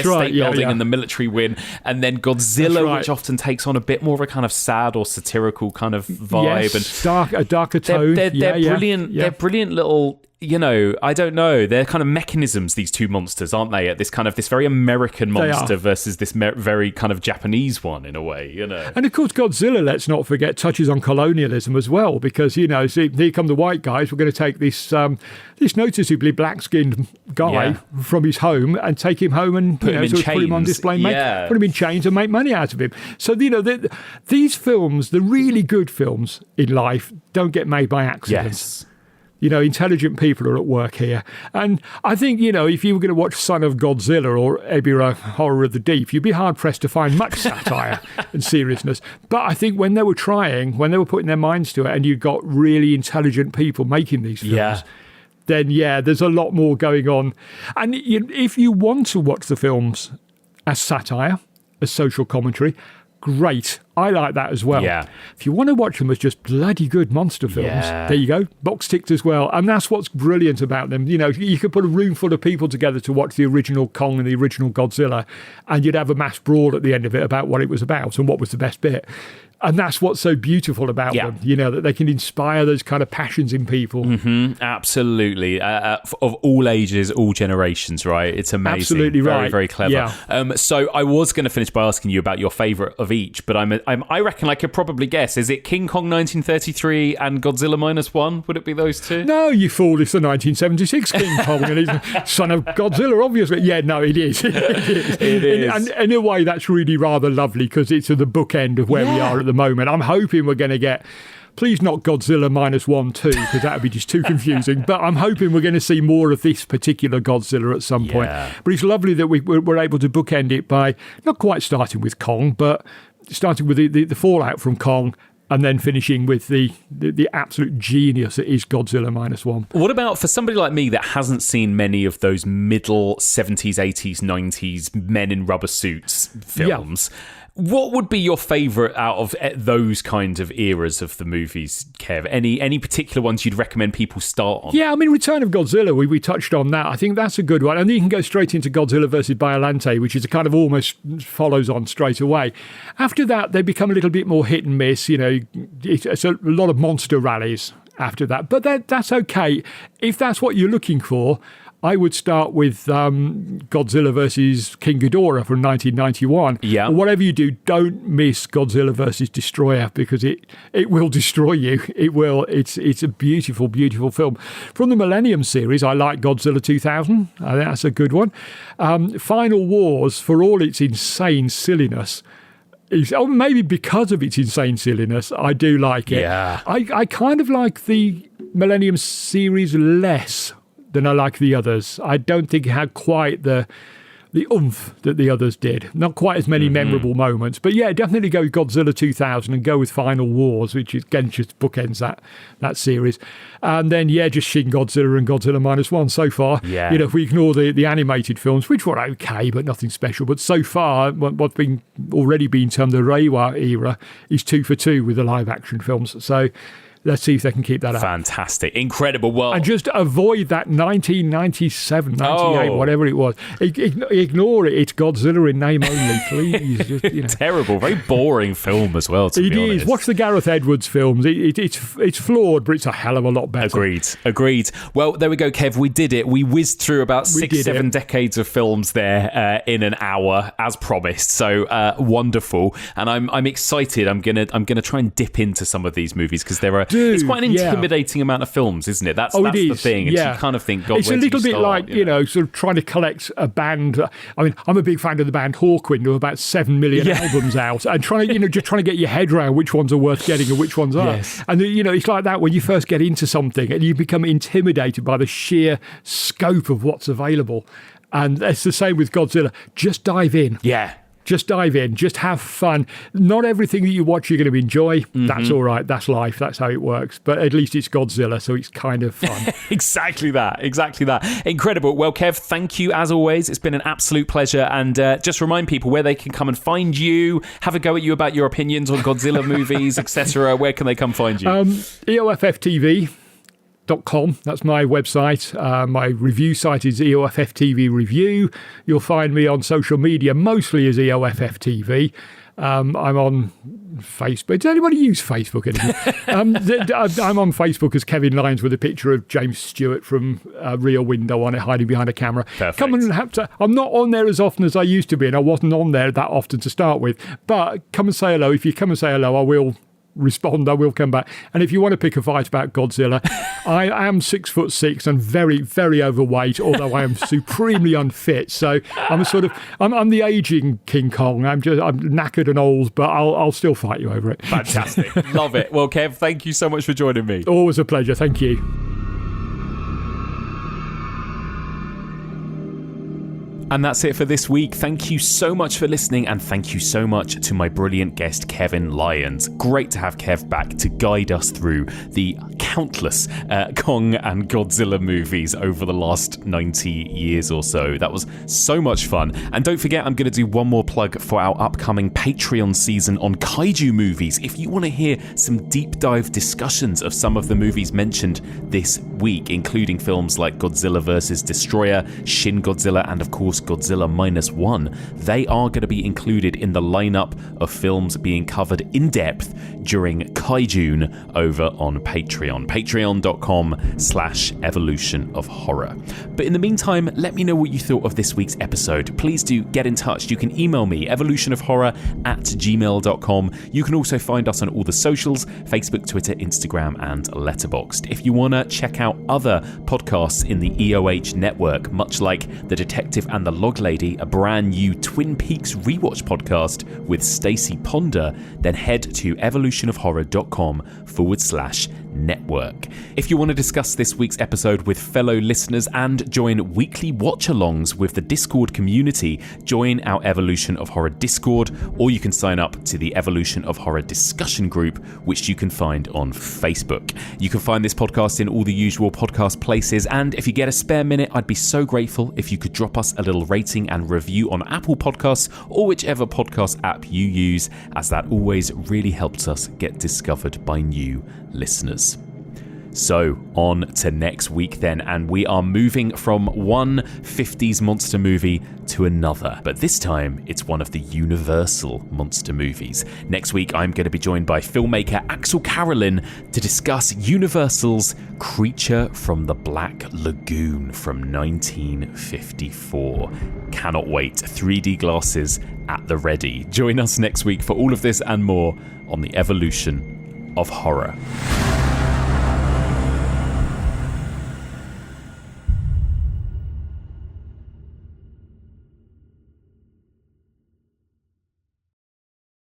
State Building and the military win. And then Godzilla, which often takes on a bit more of a kind of sad or satirical kind of vibe. Yes, a darker tone. They're brilliant. They're brilliant little, I don't know. They're kind of mechanisms, these two monsters, aren't they? At this very American monster versus this very kind of Japanese one, in a way, And of course, Godzilla, let's not forget, touches on colonialism as well, because, see, here come the white guys. We're going to take this noticeably black-skinned guy from his home and take him home and put him on display, put him in chains and make money out of him. So, these films, the really good films in life, don't get made by accident. Yes. Intelligent people are at work here. And I think, if you were going to watch Son of Godzilla or Ebirah, Horror of the Deep, you'd be hard-pressed to find much satire and seriousness. But I think when they were putting their minds to it, and you got really intelligent people making these films, then, there's a lot more going on. And if you want to watch the films as satire, as social commentary, great. I like that as well. Yeah. If you want to watch them as just bloody good monster films, there you go. Box ticked as well. And that's what's brilliant about them. You could put a room full of people together to watch the original Kong and the original Godzilla, and you'd have a mass brawl at the end of it about what it was about and what was the best bit. And that's what's so beautiful about them, that they can inspire those kind of passions in people. Mm-hmm, absolutely. Of all ages, all generations, right? It's amazing. Absolutely right. Very, very clever. Yeah. So I was going to finish by asking you about your favourite of each, but I reckon I could probably guess. Is it King Kong 1933 and Godzilla -1? Would it be those two? No, you fool. It's the 1976 King Kong and he's son of Godzilla, obviously. Yeah, no, it is. It is. And in a way, that's really rather lovely because it's at the bookend of where we are at the moment. I'm hoping we're going to get, please not Godzilla -1, 2, because that would be just too confusing. But I'm hoping we're going to see more of this particular Godzilla at some point. But it's lovely that we're able to bookend it by not quite starting with Kong, but starting with the fallout from Kong, and then finishing with the absolute genius that is Godzilla -1. What about for somebody like me that hasn't seen many of those middle 70s, 80s, 90s men in rubber suits films? What would be your favourite out of those kind of eras of the movies, Kev? Any particular ones you'd recommend people start on? Yeah, I mean, Return of Godzilla, we touched on that. I think that's a good one. And then you can go straight into Godzilla versus Biollante, which is a kind of almost follows on straight away. After that, they become a little bit more hit and miss. It's a lot of monster rallies after that. But that's okay. If that's what you're looking for, I would start with Godzilla versus King Ghidorah from 1991. Yeah. Whatever you do, don't miss Godzilla versus Destroyer because it will destroy you. It will. It's a beautiful, beautiful film. From the Millennium series, I like Godzilla 2000. I think that's a good one. Final Wars, for all its insane silliness, maybe because of its insane silliness, I do like it. Yeah. I kind of like the Millennium series less than I like the others. I don't think it had quite the oomph that the others did. Not quite as many memorable moments. But yeah, definitely go with Godzilla 2000 and go with Final Wars, which again just bookends that series. And then, just Shin Godzilla and Godzilla -1 so far. Yeah. If we ignore the animated films, which were okay, but nothing special. But so far, what's already been termed the Reiwa era is 2 for 2 with the live action films. So let's see if they can keep that up. Fantastic. Incredible. Well, and just avoid that 1997, 98, whatever it was. Ignore it. It's Godzilla in name only, please. Just, Terrible. Very boring film as well, to be honest. It is. Watch the Gareth Edwards films. It's flawed, but it's a hell of a lot better. Agreed. Well, there we go, Kev. We did it. We whizzed through about 6-7 decades of films there in an hour, as promised. So wonderful. And I'm excited. I'm gonna try and dip into some of these movies because there are. It's quite an intimidating amount of films, isn't it? That's the thing. And you kind of think, God, it's a little bit like, sort of trying to collect a band. I mean, I'm a big fan of the band Hawkwind, who have about 7 million albums out, and trying to, just trying to get your head around which ones are worth getting and which ones aren't. Yes. And, it's like that when you first get into something and you become intimidated by the sheer scope of what's available. And it's the same with Godzilla. Just dive in. Yeah. Just dive in. Just have fun. Not everything that you watch you're going to enjoy. That's all right. That's life. That's how it works. But at least it's Godzilla, so it's kind of fun. Exactly that. Incredible. Well, Kev, thank you as always. It's been an absolute pleasure. And just remind people where they can come and find you, have a go at you about your opinions on Godzilla movies, etc. Where can they come find you? EOFF TV. EOFFTV.com. That's my website. My review site is EOFFTV Review. You'll find me on social media, mostly as EOFFTV. I'm on Facebook. Does anybody use Facebook anymore? I'm on Facebook as Kevin Lyons with a picture of James Stewart from Rear Window on it, hiding behind a camera. Perfect. I'm not on there as often as I used to be, and I wasn't on there that often to start with. But come and say hello. If you come and say hello, I will respond. I will come back. And if you want to pick a fight about Godzilla, I am 6'6" and very, very overweight, although I am supremely unfit. So I'm I'm the aging King Kong. I'm knackered and old, but I'll still fight you over it. Fantastic. Love it. Well, Kev, thank you so much for joining me. Always a pleasure. Thank you. And that's it for this week. Thank you so much for listening, and thank you so much to my brilliant guest, Kevin Lyons. Great to have Kev back to guide us through the countless Kong and Godzilla movies over the last 90 years or so. That was so much fun. And don't forget, I'm going to do one more plug for our upcoming Patreon season on kaiju movies. If you want to hear some deep dive discussions of some of the movies mentioned this week, including films like Godzilla vs. Destroyer, Shin Godzilla, and of course Godzilla -1, they are going to be included in the lineup of films being covered in depth during Kaijun over on Patreon. Patreon.com/evolution of horror. But in the meantime, let me know what you thought of this week's episode. Please do get in touch. You can email me, evolutionofhorror@gmail.com. You can also find us on all the socials, Facebook, Twitter, Instagram, and Letterboxd. If you want to check out other podcasts in the EOH network, much like The Detective and the Log Lady, a brand new Twin Peaks rewatch podcast with Stacey Ponder, then head to evolutionofhorror.com/network. If you want to discuss this week's episode with fellow listeners and join weekly watch-alongs with the Discord community, join our Evolution of Horror Discord, or you can sign up to the Evolution of Horror discussion group, which you can find on Facebook. You can find this podcast in all the usual podcast places, and if you get a spare minute, I'd be so grateful if you could drop us a little rating and review on Apple Podcasts or whichever podcast app you use, as that always really helps us get discovered by new listeners. So, on to next week then, and we are moving from one 50s monster movie to another, but this time it's one of the Universal monster movies. Next week I'm going to be joined by filmmaker Axel Carolyn to discuss Universal's Creature from the Black Lagoon from 1954. Cannot wait. 3D glasses at the ready. Join us next week for all of this and more on the Evolution of Horror.